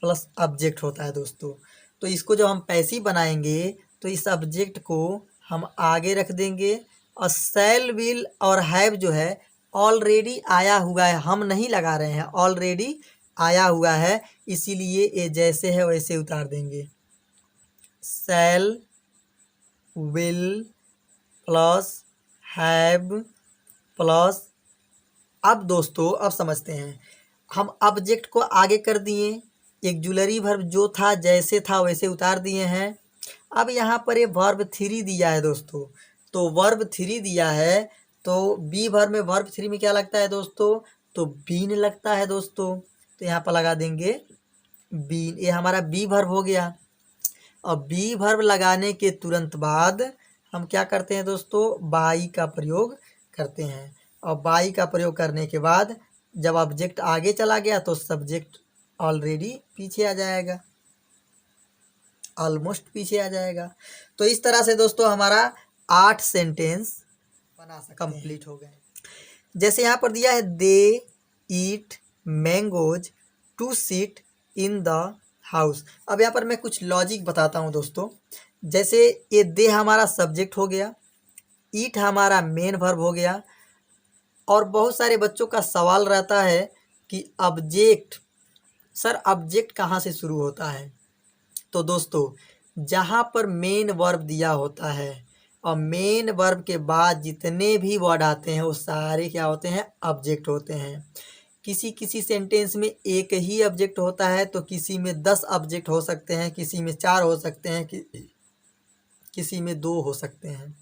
plus object होता है दोस्तों। तो इसको जब हम पैसिव बनाएंगे तो इस ऑब्जेक्ट को हम आगे रख देंगे, और शैल विल और हैव जो है ऑलरेडी आया हुआ है, हम नहीं लगा रहे हैं, ऑलरेडी आया हुआ है, इसीलिए ये जैसे है वैसे उतार देंगे। शैल विल प्लस हैव प्लस, अब दोस्तों अब समझते हैं, हम ऑब्जेक्ट को आगे कर दिए, ऑक्सिलरी वर्ब जो था जैसे था वैसे उतार दिए हैं। अब यहाँ पर ये वर्ब 3 दिया है दोस्तों, तो वर्ब 3 दिया है, तो बी वर्ब में वर्ब 3 में क्या लगता है दोस्तों, तो बीन लगता है दोस्तों। तो यहाँ पर लगा देंगे बीन, ये हमारा बी वर्ब हो गया। और बी वर्ब लगाने के तुरंत बाद हम क्या करते हैं दोस्तों, बाई का प्रयोग करते हैं, और बाई का प्रयोग करने के बाद जब ऑब्जेक्ट आगे चला गया तो सब्जेक्ट ऑलरेडी पीछे आ जाएगा। ऑलमोस्ट पीछे आ जाएगा। तो इस तरह से दोस्तों हमारा 8 सेंटेंस बना सकते कंप्लीट हो गए। जैसे यहाँ पर दिया है they eat mangoes to sit in the house. अब यहाँ पर मैं कुछ लॉजिक बताता हूँ दोस्तों। जैसे ये दे हमारा सब्जेक्ट हो गया, ईट हमारा मेन वर्ब हो गया, और बहुत सारे बच्चों का सवाल रहता है कि ऑब्जेक्ट, सर ऑब्जेक्ट कहाँ से शुरू होता है। तो दोस्तों जहाँ पर मेन वर्ब दिया होता है और मेन वर्ब के बाद जितने भी वर्ड आते हैं वो सारे क्या होते हैं, ऑब्जेक्ट होते हैं। किसी किसी सेंटेंस में एक ही ऑब्जेक्ट होता है, तो किसी में 10 ऑब्जेक्ट हो सकते हैं, किसी में 4 हो सकते हैं, किसी में 2 हो सकते हैं।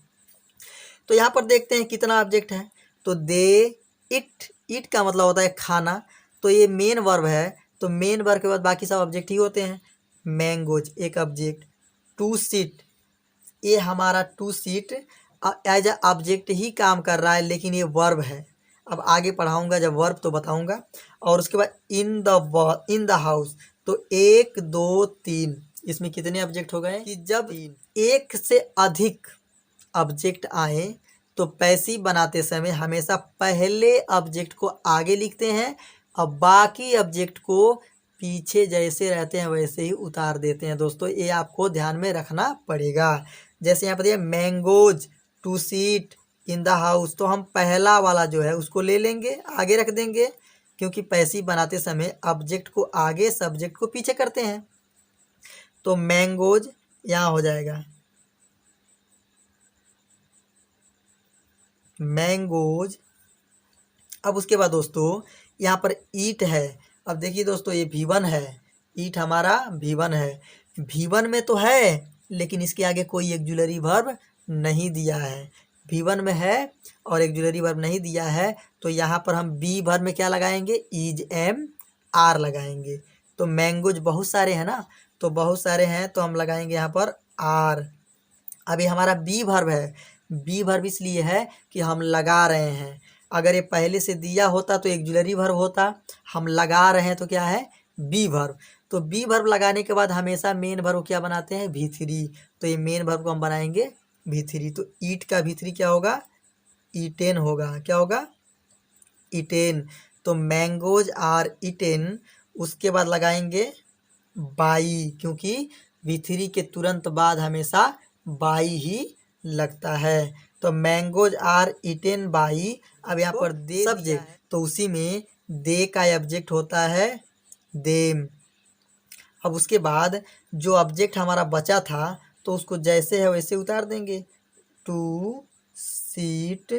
तो यहाँ पर देखते हैं कितना ऑब्जेक्ट है। तो दे इट का मतलब होता है खाना, तो ये मेन वर्ब है, तो मेन वर्ब के बाद बाकी सब ऑब्जेक्ट ही होते हैं। मैंगोज एक ऑब्जेक्ट, टू सीट ये हमारा to seat as a object ही काम कर रहा है, लेकिन ये वर्ब है। अब आगे पढ़ाऊंगा जब वर्ब तो बताऊंगा। और उसके बाद इन द हाउस, तो 1 2 3 इसमें कितने ऑब्जेक्ट हो गए कि जब एक से अधिक ऑब्जेक्ट आए तो पैसिव बनाते समय हमेशा पहले ऑब्जेक्ट को आगे लिखते हैं और बाकी ऑब्जेक्ट को पीछे जैसे रहते हैं वैसे ही उतार देते हैं। दोस्तों ये आपको ध्यान में रखना पड़ेगा। जैसे यहाँ पर दिया mangoes to seat in the house, तो हम पहला वाला जो है उसको ले लेंगे, आगे रख देंगे, क्योंकि पैसिव बनाते समय ऑब्जेक्ट को आगे सब्जेक्ट को पीछे करते हैं। तो मैंगोज यहाँ हो जाएगा मैंगोज। अब उसके बाद दोस्तों यहाँ पर ईट है। अब देखिए दोस्तों ये V1 है, ईट हमारा V1 है। V1 में तो है लेकिन इसके आगे कोई एक्जुलरी वर्ब नहीं दिया है। V1 में है और एक्जुलरी वर्ब नहीं दिया है, तो यहाँ पर हम बी वर्ब में क्या लगाएंगे, इज एम आर लगाएंगे। तो मैंगोज बहुत सारे हैं ना, तो बहुत सारे हैं तो हम लगाएंगे यहाँ पर आर। अभी हमारा बी वर्ब है, बी वर्ब इसलिए है कि हम लगा रहे हैं। अगर ये पहले से दिया होता तो एक्जुलरी वर्ब होता, हम लगा रहे हैं तो क्या है, बी वर्ब। तो बी वर्ब लगाने के बाद हमेशा मेन वर्ब क्या बनाते हैं, V3। तो ये मेन वर्ब को हम बनाएंगे V3। तो ईट का V3 क्या होगा, ईटेन होगा। क्या होगा, ईटेन। तो मैंगोज आर ईटेन, उसके बाद लगाएंगे बाई, क्योंकि V3 के तुरंत बाद हमेशा बाई ही लगता है। तो मैंगोज आर ईटेन बाई। अब यहाँ पर दे सब्जेक्ट, तो उसी में दे का ऑब्जेक्ट होता है देम। अब उसके बाद जो ऑब्जेक्ट हमारा बचा था तो उसको जैसे है वैसे उतार देंगे। To seat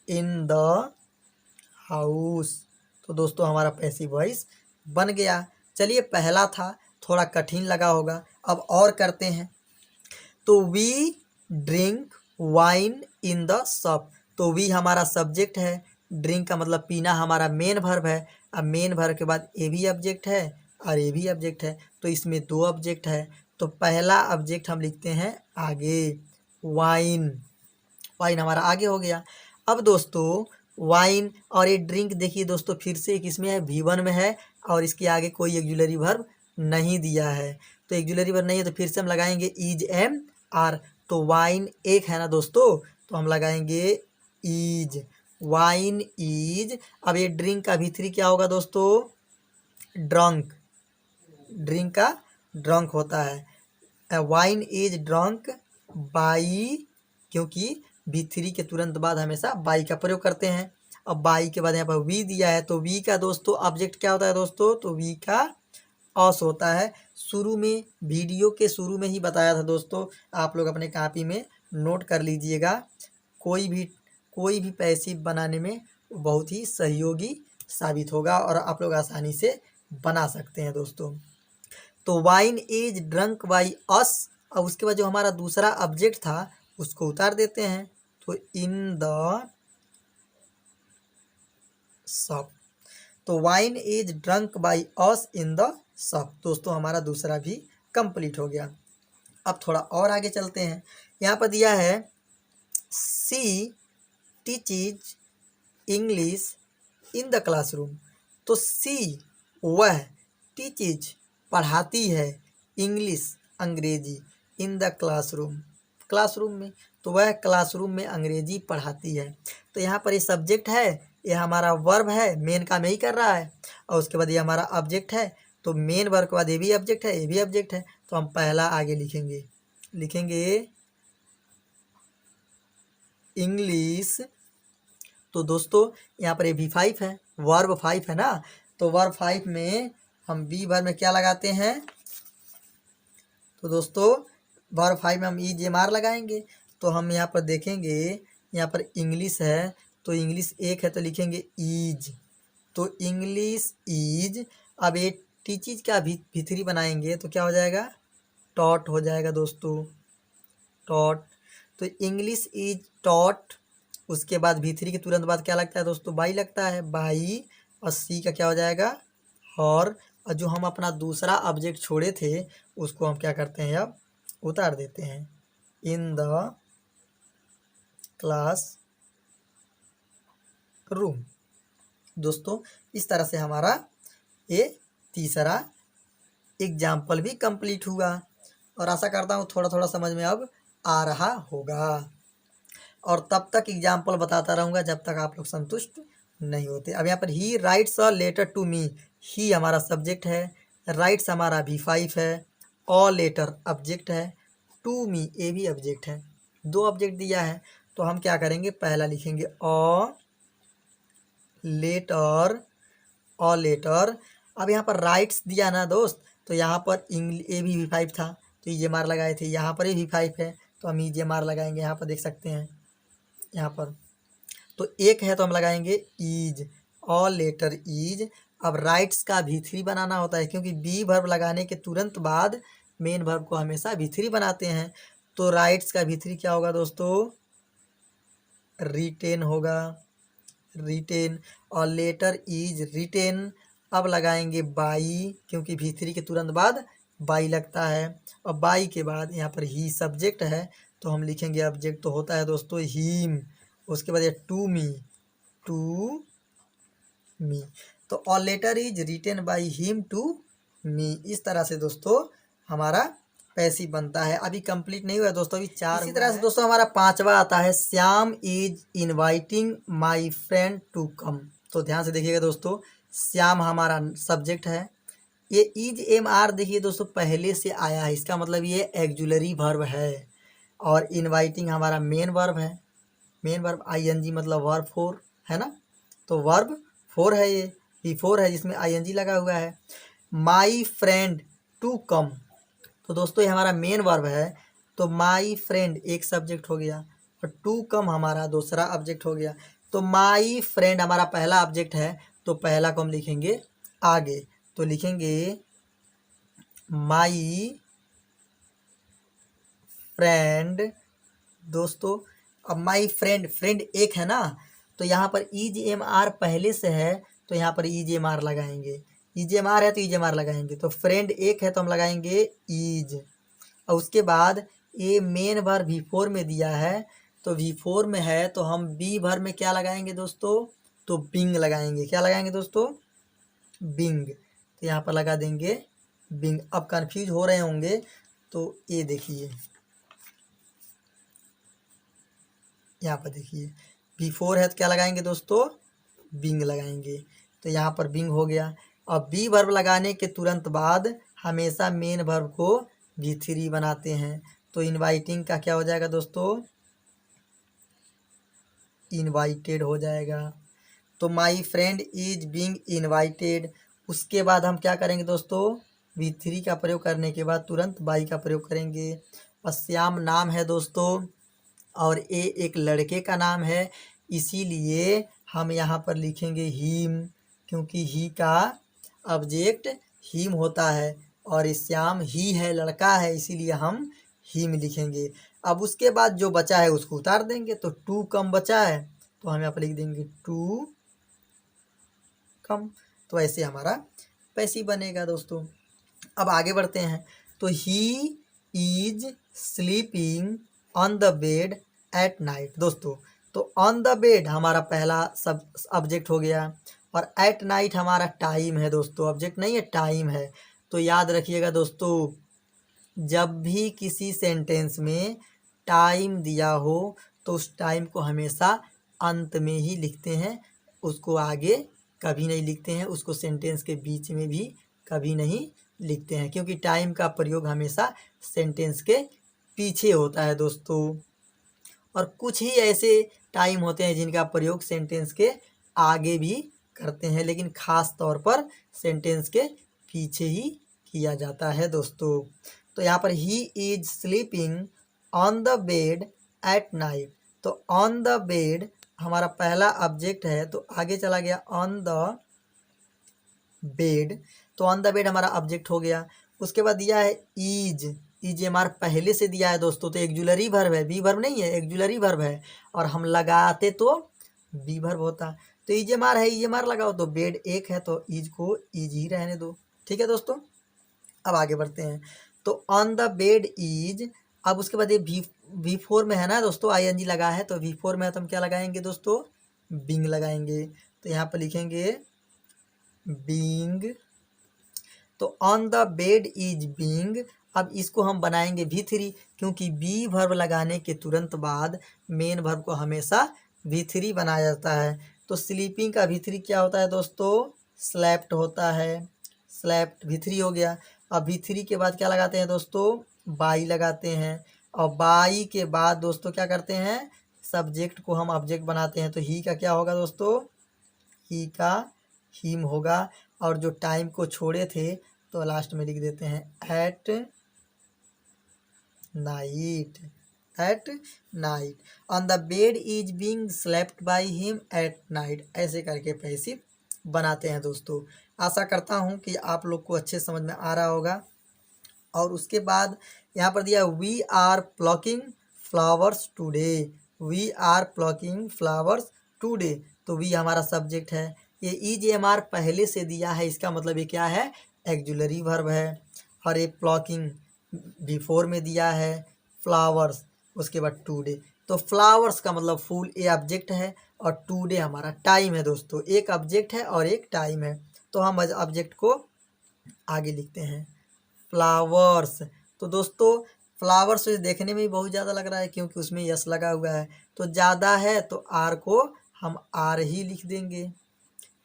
in the house. तो दोस्तों हमारा पैसिव वॉइस बन गया। चलिए पहला था थोड़ा कठिन लगा होगा, अब और करते हैं। तो we drink wine in the shop. तो वी हमारा सब्जेक्ट है, ड्रिंक का मतलब पीना हमारा मेन वर्ब है। अब मेन वर्ब के बाद ए भी ऑब्जेक्ट है और ए भी ऑब्जेक्ट है, तो इसमें 2 ऑब्जेक्ट है। तो पहला ऑब्जेक्ट हम लिखते हैं आगे, वाइन। वाइन हमारा आगे हो गया। अब दोस्तों वाइन और ये ड्रिंक देखिए दोस्तों फिर से किसमें है, V1 में है, और इसके आगे कोई एक्जुलरी वर्ब नहीं दिया है। तो एक्जुलरी वर्ब नहीं है तो फिर से हम लगाएंगे इज एम आर। तो वाइन एक है ना दोस्तों, तो हम लगाएंगे इज, वाइन इज। अब ये ड्रिंक का V3 क्या होगा दोस्तों, ड्रंक। ड्रिंक का ड्रंक होता है। वाइन इज ड्रंक बाई, क्योंकि V3 के तुरंत बाद हमेशा बाई का प्रयोग करते हैं। अब बाई के बाद यहाँ पर वी दिया है, तो वी का दोस्तों ऑब्जेक्ट क्या होता है दोस्तों, तो वी का ऑस होता है। शुरू में वीडियो के शुरू में ही बताया था दोस्तों, आप लोग अपने कॉपी में नोट कर लीजिएगा। कोई भी पैसिव बनाने में बहुत ही सहयोगी साबित होगा और आप लोग आसानी से बना सकते हैं दोस्तों। तो wine is drunk by us. और उसके बाद जो हमारा दूसरा ऑब्जेक्ट था उसको उतार देते हैं, तो इन द शॉप। तो wine is drunk by us in the shop. दोस्तों हमारा दूसरा भी कंप्लीट हो गया। अब थोड़ा और आगे चलते हैं। यहाँ पर दिया है she teaches English in the classroom. तो सी वह टीचेज पढ़ाती है, इंग्लिश अंग्रेजी इन द क्लासरूम, क्लासरूम में, तो वह क्लासरूम में अंग्रेजी पढ़ाती है। तो यहाँ पर ये सब्जेक्ट है, ये हमारा वर्ब है, मेन काम यही कर रहा है, और उसके बाद ये हमारा ऑब्जेक्ट है। तो मेन वर्ब के बाद ये भी ऑब्जेक्ट है, ये भी ऑब्जेक्ट है, तो हम पहला आगे लिखेंगे इंग्लिश। तो दोस्तों यहाँ पर ये V5 है, वर्ब 5 है ना, तो वर्ब 5 में हम बी वर्ब में क्या लगाते हैं, तो दोस्तों वर्ब 5 में हम EGMR लगाएंगे। तो हम यहाँ पर देखेंगे, यहाँ पर इंग्लिश है, तो इंग्लिश एक है तो लिखेंगे ईज, तो इंग्लिश ईज। अब ये टी चीज का V3 बनाएंगे तो क्या हो जाएगा, टॉट हो जाएगा दोस्तों, टॉट। तो इंग्लिश इज टॉट, उसके बाद V3 के तुरंत बाद क्या लगता है दोस्तों, बाई लगता है, बाई, और सी का क्या हो जाएगा, और जो हम अपना दूसरा ऑब्जेक्ट छोड़े थे उसको हम क्या करते हैं, अब उतार देते हैं, इन द क्लास रूम। दोस्तों इस तरह से हमारा ये तीसरा एग्जाम्पल भी कंप्लीट हुआ, और आशा करता हूँ थोड़ा थोड़ा समझ में अब आ रहा होगा, और तब तक एग्जाम्पल बताता रहूँगा जब तक आप लोग संतुष्ट नहीं होते। अब यहाँ पर he writes a letter to me, he हमारा सब्जेक्ट है, राइट्स हमारा V5 है, अ लेटर ऑब्जेक्ट है, टू मी ये भी ऑब्जेक्ट है, दो ऑब्जेक्ट दिया है। तो हम क्या करेंगे, पहला लिखेंगे अ लेटर, अ लेटर। अब यहाँ पर राइट्स दिया ना दोस्त, तो यहाँ पर ए भी V5 था तो EGMR लगाए थे, यहाँ पर भी V5 है तो हम EGMR लगाएंगे, यहाँ पर देख सकते हैं यहाँ पर, तो एक है तो हम लगाएंगे ईज, ऑल लेटर ईज। अब राइट्स का V3 बनाना होता है, क्योंकि बी वर्ब लगाने के तुरंत बाद मेन वर्ब को हमेशा V3 बनाते हैं। तो राइट्स का V3 क्या होगा दोस्तों, रिटेन होगा, रिटेन, और लेटर इज रिटेन। अब लगाएंगे बाई, क्योंकि V3 के तुरंत बाद बाई लगता है, और बाई के बाद यहाँ पर ही सब्जेक्ट है तो हम लिखेंगे ऑब्जेक्ट तो होता है दोस्तों हीम, उसके बाद ये टू मी, टू मी, तो all letter is written by him to me. इस तरह से दोस्तों हमारा पैसिव बनता है। अभी कंप्लीट नहीं हुआ दोस्तों, अभी चार। इसी तरह से दोस्तों हमारा पांचवा आता है, Shyam is inviting my friend to come. तो ध्यान से देखिएगा दोस्तों, श्याम हमारा सब्जेक्ट है, ये इज MR देखिए दोस्तों पहले से आया है, इसका मतलब ये एक्जुलरी वर्ब है, और इनवाइटिंग हमारा मेन वर्ब है, मेन वर्ब ING मतलब वर्ब 4 है ना, तो वर्ब 4 है, ये V4 है जिसमें ING लगा हुआ है। माई फ्रेंड टू कम, तो दोस्तों ये हमारा मेन वर्ब है, तो माई फ्रेंड एक सब्जेक्ट हो गया, और टू कम हमारा दूसरा ऑब्जेक्ट हो गया। तो माई फ्रेंड हमारा पहला ऑब्जेक्ट है, तो पहला को हम लिखेंगे आगे, तो लिखेंगे माई फ्रेंड। दोस्तों अब माई फ्रेंड, फ्रेंड एक है ना, तो यहाँ पर EGMR पहले से है तो यहाँ पर EGMR लगाएंगे, EGMR है तो EGMR लगाएंगे, तो फ्रेंड एक है तो हम लगाएंगे ईज, और उसके बाद ये मेन वर्ब V4 में दिया है, तो V4 में है तो हम बी वर्ब में क्या लगाएंगे दोस्तों, तो बिंग लगाएंगे, क्या लगाएंगे दोस्तों, बिंग, तो यहाँ पर लगा देंगे बिंग। अब कंफ्यूज हो रहे होंगे, तो ये देखिए यहाँ पर देखिए V4 है तो क्या लगाएंगे दोस्तों, बिंग लगाएंगे, तो यहाँ पर बिंग हो गया। अब बी वर्ब लगाने के तुरंत बाद हमेशा मेन वर्ब को V3 बनाते हैं, तो इनवाइटिंग का क्या हो जाएगा दोस्तों, इनवाइटेड हो जाएगा। तो my friend is being invited, उसके बाद हम क्या करेंगे दोस्तों, V3 का प्रयोग करने के बाद तुरंत बाई का प्रयोग करेंगे। और श्याम नाम है दोस्तों, और ए एक लड़के का नाम है, इसीलिए हम यहाँ पर लिखेंगे हीम, क्योंकि ही का ऑब्जेक्ट हीम होता है, और श्याम ही है, लड़का है, इसीलिए हम हीम लिखेंगे। अब उसके बाद जो बचा है उसको उतार देंगे, तो टू कम बचा है तो हम यहाँ पर लिख देंगे टू कम, तो ऐसे हमारा पैसिव बनेगा दोस्तों। अब आगे बढ़ते हैं, तो he is sleeping on the bed at night. दोस्तों तो ऑन द बेड हमारा पहला सब ऑब्जेक्ट हो गया, और एट नाइट हमारा टाइम है दोस्तों, ऑब्जेक्ट नहीं है, टाइम है। तो याद रखिएगा दोस्तों, जब भी किसी सेंटेंस में टाइम दिया हो तो उस टाइम को हमेशा अंत में ही लिखते हैं, उसको आगे कभी नहीं लिखते हैं, उसको सेंटेंस के बीच में भी कभी नहीं लिखते हैं, क्योंकि टाइम का प्रयोग हमेशा सेंटेंस के पीछे होता है दोस्तों। और कुछ ही ऐसे टाइम होते हैं जिनका प्रयोग सेंटेंस के आगे भी करते हैं, लेकिन ख़ास तौर पर सेंटेंस के पीछे ही किया जाता है दोस्तों। तो यहाँ पर he is sleeping on the bed at night. तो ऑन द बेड हमारा पहला ऑब्जेक्ट है, तो आगे चला गया ऑन द बेड। तो ऑन द बेड हमारा ऑब्जेक्ट हो गया। उसके बाद दिया है इज हमारा पहले से दिया है दोस्तों, तो एक्जुलरी वर्ब है, बी वर्ब नहीं है, एक्जुलरी वर्ब है। और हम लगाते तो बी वर्ब होता। तो इज मार है, इज मार लगाओ, तो बेड एक है तो इज को इज ही रहने दो। ठीक है दोस्तों, अब आगे बढ़ते हैं। तो ऑन द बेड इज, अब उसके बाद ये वी फोर में है ना दोस्तों, आई एन जी लगा है, तो वी फोर में है तो हम क्या लगाएंगे दोस्तों, बिंग लगाएंगे। तो यहाँ पर लिखेंगे बींग। तो on the bed is being. अब इसको हम बनाएंगे V3, क्योंकि बी वर्ब लगाने के तुरंत बाद मेन वर्ब को हमेशा V3 बनाया जाता है। तो स्लीपिंग का V3 क्या होता है दोस्तों, स्लेप्ट होता है। स्लेप्ट V3 हो गया। अब V3 के बाद क्या लगाते हैं दोस्तों, बाई लगाते हैं। और बाई के बाद दोस्तों क्या करते हैं, सब्जेक्ट को हम ऑब्जेक्ट बनाते हैं। तो ही का क्या होगा दोस्तों, ही का हिम होगा। और जो टाइम को छोड़े थे तो लास्ट में लिख देते हैं at night. At night, on the bed is being slept by him at night. ऐसे करके पैसिव बनाते हैं दोस्तों। आशा करता हूँ कि आप लोग को अच्छे समझ में आ रहा होगा। और उसके बाद यहाँ पर दिया we are plucking flowers today. We are plucking flowers today. तो वी हमारा सब्जेक्ट है। ये इज एम आर पहले से दिया है, इसका मतलब ये क्या है, एक्जुलरी वर्ब है। और ये प्लॉकिंग बिफोर में दिया है, फ्लावर्स उसके बाद टूडे। तो फ्लावर्स का मतलब फूल, ये ऑब्जेक्ट है, और टूडे हमारा टाइम है दोस्तों। एक ऑब्जेक्ट है और एक टाइम है, तो हम ऑब्जेक्ट को आगे लिखते हैं फ्लावर्स। तो दोस्तों फ्लावर्स देखने में भी बहुत ज़्यादा लग रहा है, क्योंकि उसमें यस लगा हुआ है। तो ज़्यादा है तो आर को हम आर ही लिख देंगे।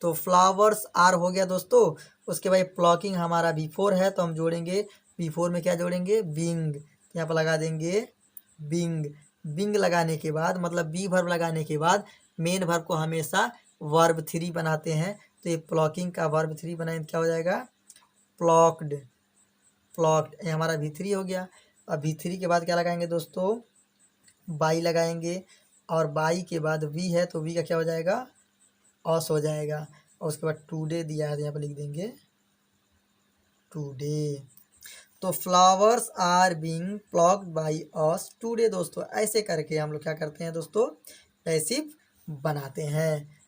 तो फ्लावर्स आर हो गया दोस्तों। उसके बाद प्लॉकिंग हमारा बिफोर है, तो हम जोड़ेंगे बिफोर में क्या जोड़ेंगे, बिंग। यहाँ पर लगा देंगे बिंग। बिंग लगाने के बाद मतलब बी वर्ब लगाने के बाद मेन वर्ब को हमेशा वर्ब 3 बनाते हैं। तो ये प्लॉकिंग का वर्ब 3 बनाए क्या हो जाएगा, प्लॉक्ड। प्लॉक्ड ये हमारा V3 हो गया। अब V3 के बाद क्या लगाएंगे दोस्तों, बाई लगाएंगे। और बाई के बाद वी है, तो वी का क्या हो जाएगा, ऑस हो जाएगा। और उसके बाद टूडे दिया है, तो यहाँ पर लिख देंगे टूडे। तो flowers are being plucked by us today दोस्तों। ऐसे करके हम लोग क्या करते हैं दोस्तों, पैसिव बनाते हैं।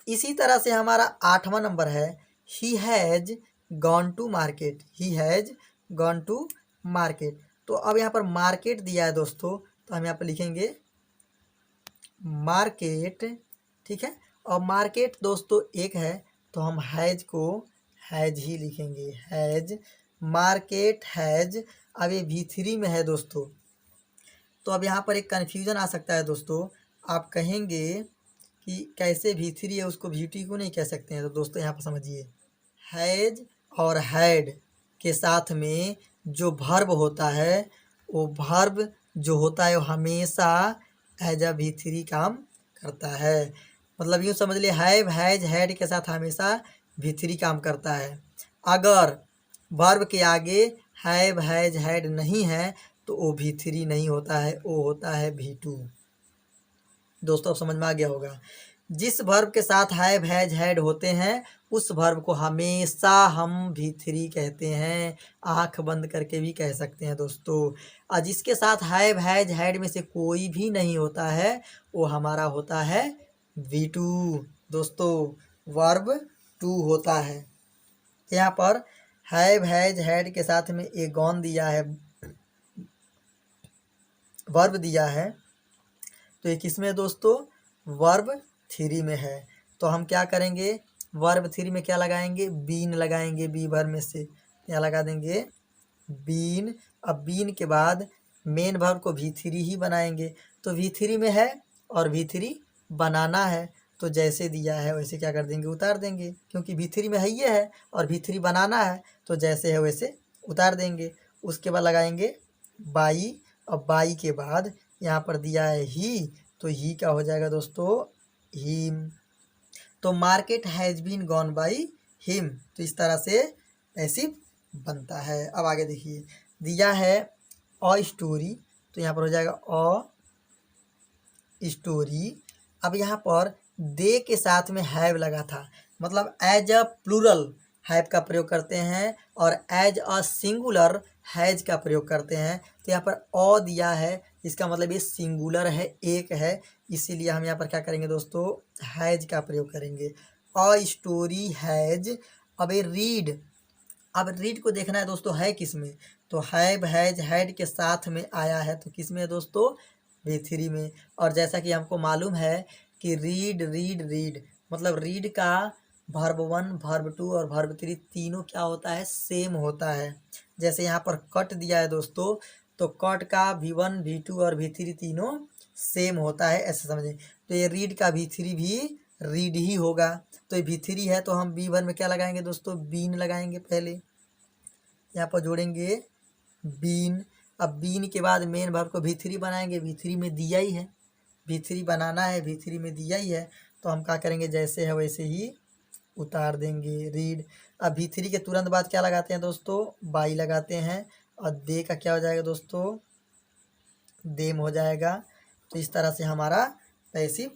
इसी तरह से हमारा 8वां नंबर है, he has gone to market. He has gone to market. तो अब यहाँ पर मार्केट दिया है दोस्तों, तो हम यहाँ पर लिखेंगे मार्केट। ठीक है, और मार्केट दोस्तों एक है, तो हम हैज़ को हैज़ ही लिखेंगे, हैज़। Market has. अब ये V3 में है दोस्तों, तो अब यहाँ पर एक कन्फ्यूज़न आ सकता है दोस्तों। आप कहेंगे कि कैसे V3 है उसको V2 क्यों नहीं कह सकते हैं। तो दोस्तों यहाँ पर समझिए, हैज़ और हैड के साथ में जो भर्ब होता है, वो भर्ब जो होता है वो हमेशा एज अ V3 काम करता है। मतलब यूँ समझ लिए, हैव हैज हैड के साथ हमेशा V3 काम करता है। अगर वर्ब के आगे हैव हैज हैड नहीं है तो वो V3 नहीं होता है, वो होता है V2। दोस्तों अब समझ में आ गया होगा। जिस वर्ब के साथ हैव हैज हैड होते हैं उस वर्ब को हमेशा हम V3 कहते हैं, आंख बंद करके भी कह सकते हैं दोस्तों। और जिसके साथ हैव हैज हैड में से कोई भी नहीं होता है वो हमारा होता है V2 दोस्तों, वर्ब 2 होता है। यहाँ पर हैव हैज हैड के साथ में एक गॉन दिया है, वर्ब दिया है, तो ये किस में है दोस्तों, वर्ब 3 में है। तो हम क्या करेंगे, वर्ब 3 में क्या लगाएंगे, बीन लगाएंगे, बी वर्ब में से यहाँ लगा देंगे बीन। अब बीन के बाद मेन वर्ब को V3 ही बनाएंगे, तो V3 में है और V3 बनाना है, तो जैसे दिया है वैसे क्या कर देंगे, उतार देंगे, क्योंकि V3 में है ये है और V3 बनाना है, तो जैसे है वैसे उतार देंगे। उसके बाद लगाएंगे बाई, और बाई के बाद यहाँ पर दिया है ही, तो ही क्या हो जाएगा दोस्तों, हिम। तो market has been gone by him, तो इस तरह से पैसिव बनता है। अब आगे देखिए, दिया है अ स्टोरी, तो यहाँ पर हो जाएगा अ स्टोरी। अब यहाँ पर दे के साथ में हैव लगा था, मतलब एज अ प्लूरल हैव का प्रयोग करते हैं और एज अ सिंगुलर हैज का प्रयोग करते हैं। तो यहाँ पर अ दिया है, इसका मतलब ये सिंगुलर है, एक है, इसीलिए हम यहाँ पर क्या करेंगे दोस्तों, हैज का प्रयोग करेंगे। अ स्टोरी हैज। अब ये रीड, अब रीड को देखना है दोस्तों है किस में, तो हैव हैज हैड के साथ में आया है, तो किस में है दोस्तों, V3 में। और जैसा कि हमको मालूम है कि रीड रीड रीड, मतलब रीड का वर्ब 1 वर्ब 2 और वर्ब 3 तीनों क्या होता है, सेम होता है। जैसे यहाँ पर कट दिया है दोस्तों, तो कट का V1 V2 और V3 तीनों सेम होता है, ऐसे समझें। तो ये रीड का V3 भी रीड ही होगा, तो ये V3 है, तो हम B1 में क्या लगाएंगे दोस्तों, बीन लगाएंगे। पहले यहाँ पर जोड़ेंगे बीन। अब बीन के बाद मेन वर्ब को V3 बनाएंगे, V3 में दिया ही है, V3 बनाना है, V3 में दिया ही है, तो हम क्या करेंगे, जैसे है वैसे ही उतार देंगे, रीड। अब V3 के तुरंत बाद क्या लगाते हैं दोस्तों, बाई लगाते हैं, और दे का क्या हो जाएगा दोस्तों, देम हो जाएगा। तो इस तरह से हमारा पैसिव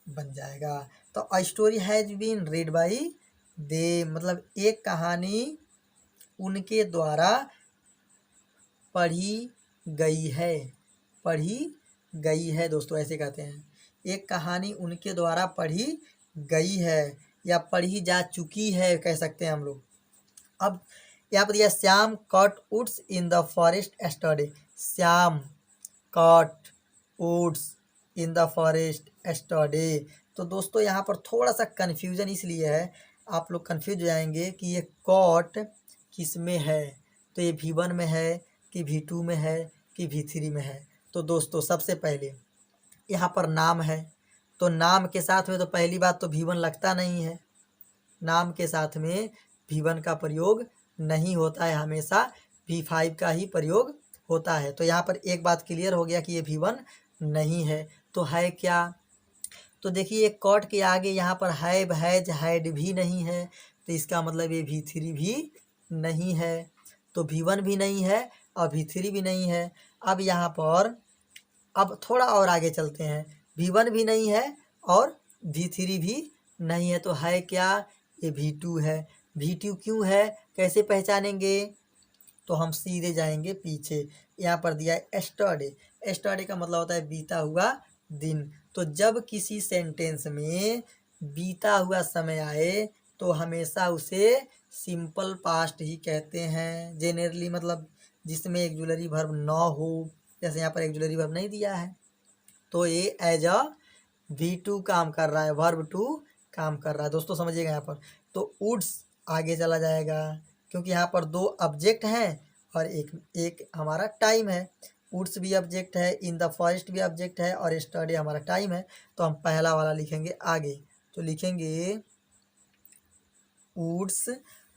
बन जाएगा। तो a story has been read by they, मतलब एक कहानी उनके द्वारा पढ़ी गई है, पढ़ी गई है दोस्तों, ऐसे कहते हैं। एक कहानी उनके द्वारा पढ़ी गई है या पढ़ी जा चुकी है, कह सकते हैं हम लोग। अब यहाँ पर दिया Shyam cut woods in the forest yesterday. Shyam cut woods in the forest yesterday. तो दोस्तों यहाँ पर थोड़ा सा कन्फ्यूजन इसलिए है, आप लोग कन्फ्यूज हो जाएंगे कि ये कट किस में है, तो ये V1 में है कि V2 में है कि V3 में है। तो दोस्तों सबसे पहले यहाँ पर नाम है, तो नाम के साथ में तो पहली बात तो V1 लगता नहीं है, नाम के साथ में V1 का प्रयोग नहीं होता है, हमेशा V5 का ही प्रयोग होता है। तो यहाँ पर एक बात क्लियर हो गया कि ये V1 नहीं है, तो है क्या, तो देखिए कॉट के आगे यहाँ पर हैव हैज हैड भी नहीं है, तो इसका मतलब ये V3 भी नहीं है, तो V1 भी नहीं है और V3 भी नहीं है। अब यहाँ पर अब थोड़ा और आगे चलते हैं, V1 भी नहीं है और V3 भी नहीं है, तो है क्या, ये V2 है। V2 क्यों है, कैसे पहचानेंगे, तो हम सीधे जाएंगे पीछे, यहाँ पर दिया है एस्टरडे। एस्टरडे का मतलब होता है बीता हुआ दिन। तो जब किसी सेंटेंस में बीता हुआ समय आए तो हमेशा उसे सिंपल पास्ट ही कहते हैं जेनरली, मतलब जिसमें एक्जुलरी वर्ब ना हो, जैसे यहाँ पर एक्जुलरी वर्ब नहीं दिया है, तो ये एज अ V2 काम कर रहा है, वर्ब 2 काम कर रहा है दोस्तों, समझिएगा यहाँ पर। तो वुड्स आगे चला जाएगा, क्योंकि यहाँ पर दो ऑब्जेक्ट हैं और एक एक हमारा टाइम है। वुड्स भी ऑब्जेक्ट है, इन द फॉरेस्ट भी ऑब्जेक्ट है और स्टडी हमारा टाइम है, तो हम पहला वाला लिखेंगे आगे, तो लिखेंगे वुड्स।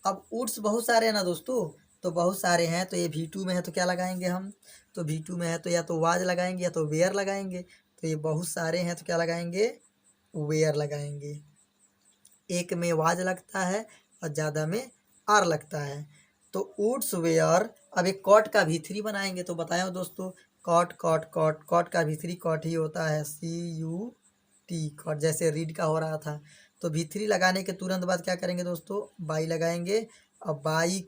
अब वुड्स बहुत सारे हैं ना दोस्तों, तो बहुत सारे हैं, तो ये V2 में है तो क्या लगाएंगे हम, तो V2 में है तो या तो वाज लगाएंगे या तो वेयर लगाएंगे, तो ये बहुत सारे हैं तो क्या लगाएंगे, वेयर लगाएंगे। एक में वाज लगता है और ज़्यादा में आर लगता है, तो वुड्स वेयर। अब एक कॉट का V3 बनाएंगे, तो बताया दोस्तों, कॉट कॉट कॉट, कॉट का V3 कॉट ही होता है, CUT कॉट, जैसे रीड का हो रहा था। तो V3 लगाने के तुरंत बाद क्या करेंगे दोस्तों, बाई लगाएंगे, और बाई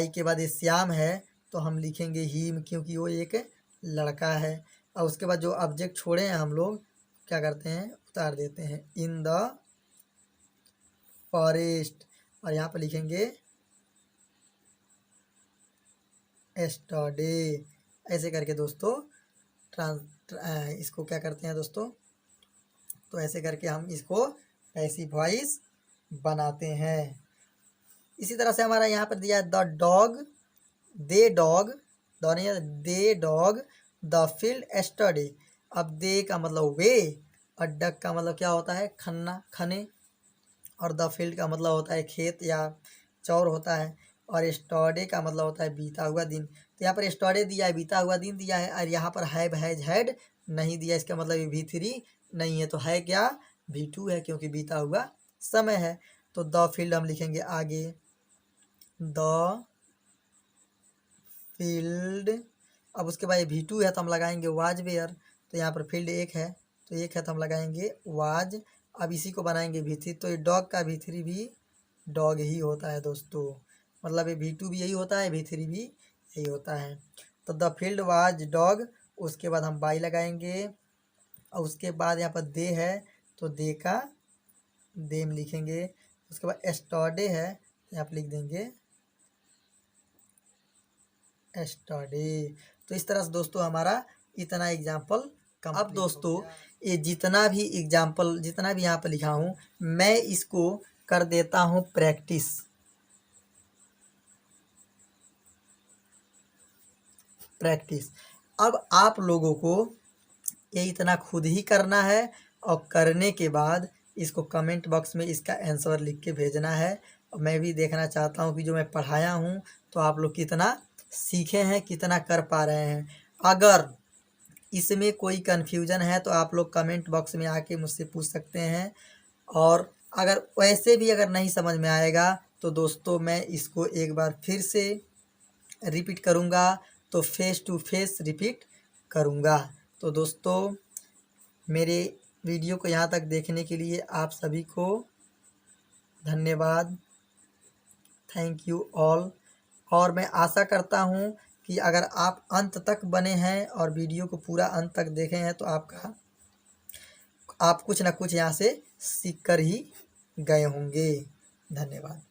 के बाद ये श्याम है, तो हम लिखेंगे हिम, क्योंकि वो एक लड़का है। और उसके बाद जो ऑब्जेक्ट छोड़े हैं हम लोग क्या करते हैं, उतार देते हैं, इन द फॉरेस्ट, और यहाँ पर लिखेंगे एस्टरडे। ऐसे करके दोस्तों इसको क्या करते हैं दोस्तों, तो ऐसे करके हम इसको पैसिव वॉइस बनाते हैं। इसी तरह से हमारा यहाँ पर दिया है the dog, they dog, they dog the field yesterday. अब दे का मतलब वे, और डक का मतलब क्या होता है, खन्ना, खने, और द फील्ड का मतलब होता है खेत या चौर होता है, और एस्टरडे का मतलब होता है बीता हुआ दिन। तो यहाँ पर एस्टरडे दिया है, बीता हुआ दिन दिया है, और यहाँ पर हैव, हैज, हैड नहीं दिया, इसका मतलब ये V3 नहीं है, तो है क्या, V2 है, क्योंकि बीता हुआ समय है। तो द फील्ड हम लिखेंगे आगे, द फील्ड। अब उसके बाद ये V2 है तो हम लगाएंगे वाज वेयर, तो यहाँ पर फील्ड एक है, तो एक है तो हम लगाएंगे वाज। अब इसी को बनाएंगे V3, तो ये डॉग का V3 भी डॉग ही होता है दोस्तों, मतलब ये V2 भी यही होता है, V3 भी यही होता है। तो द फील्ड वाज डॉग, उसके बाद हम बाई लगाएंगे, और उसके बाद यहाँ पर दे है तो दे का देम लिखेंगे। उसके बाद एस्टरडे है तो यहाँ पर लिख देंगे एस्टरडे। तो इस तरह से दोस्तों हमारा इतना एग्जाम्पल कम। अब दोस्तों ये जितना भी एग्जाम्पल, जितना भी यहाँ पर लिखा हूँ, मैं इसको कर देता हूँ प्रैक्टिस। प्रैक्टिस अब आप लोगों को ये इतना खुद ही करना है, और करने के बाद इसको कमेंट बॉक्स में इसका आंसर लिख के भेजना है। और मैं भी देखना चाहता हूँ कि जो मैं पढ़ाया हूँ तो आप लोग कितना सीखे हैं, कितना कर पा रहे हैं। अगर इसमें कोई कन्फ्यूजन है तो आप लोग कमेंट बॉक्स में आके मुझसे पूछ सकते हैं, और अगर वैसे भी अगर नहीं समझ में आएगा तो दोस्तों मैं इसको एक बार फिर से रिपीट करूँगा, तो फेस टू फेस रिपीट करूँगा। तो दोस्तों मेरे वीडियो को यहाँ तक देखने के लिए आप सभी को धन्यवाद, थैंक यू ऑल। और मैं आशा करता हूँ कि अगर आप अंत तक बने हैं और वीडियो को पूरा अंत तक देखे हैं तो आप कुछ ना कुछ यहाँ से सीख कर ही गए होंगे। धन्यवाद।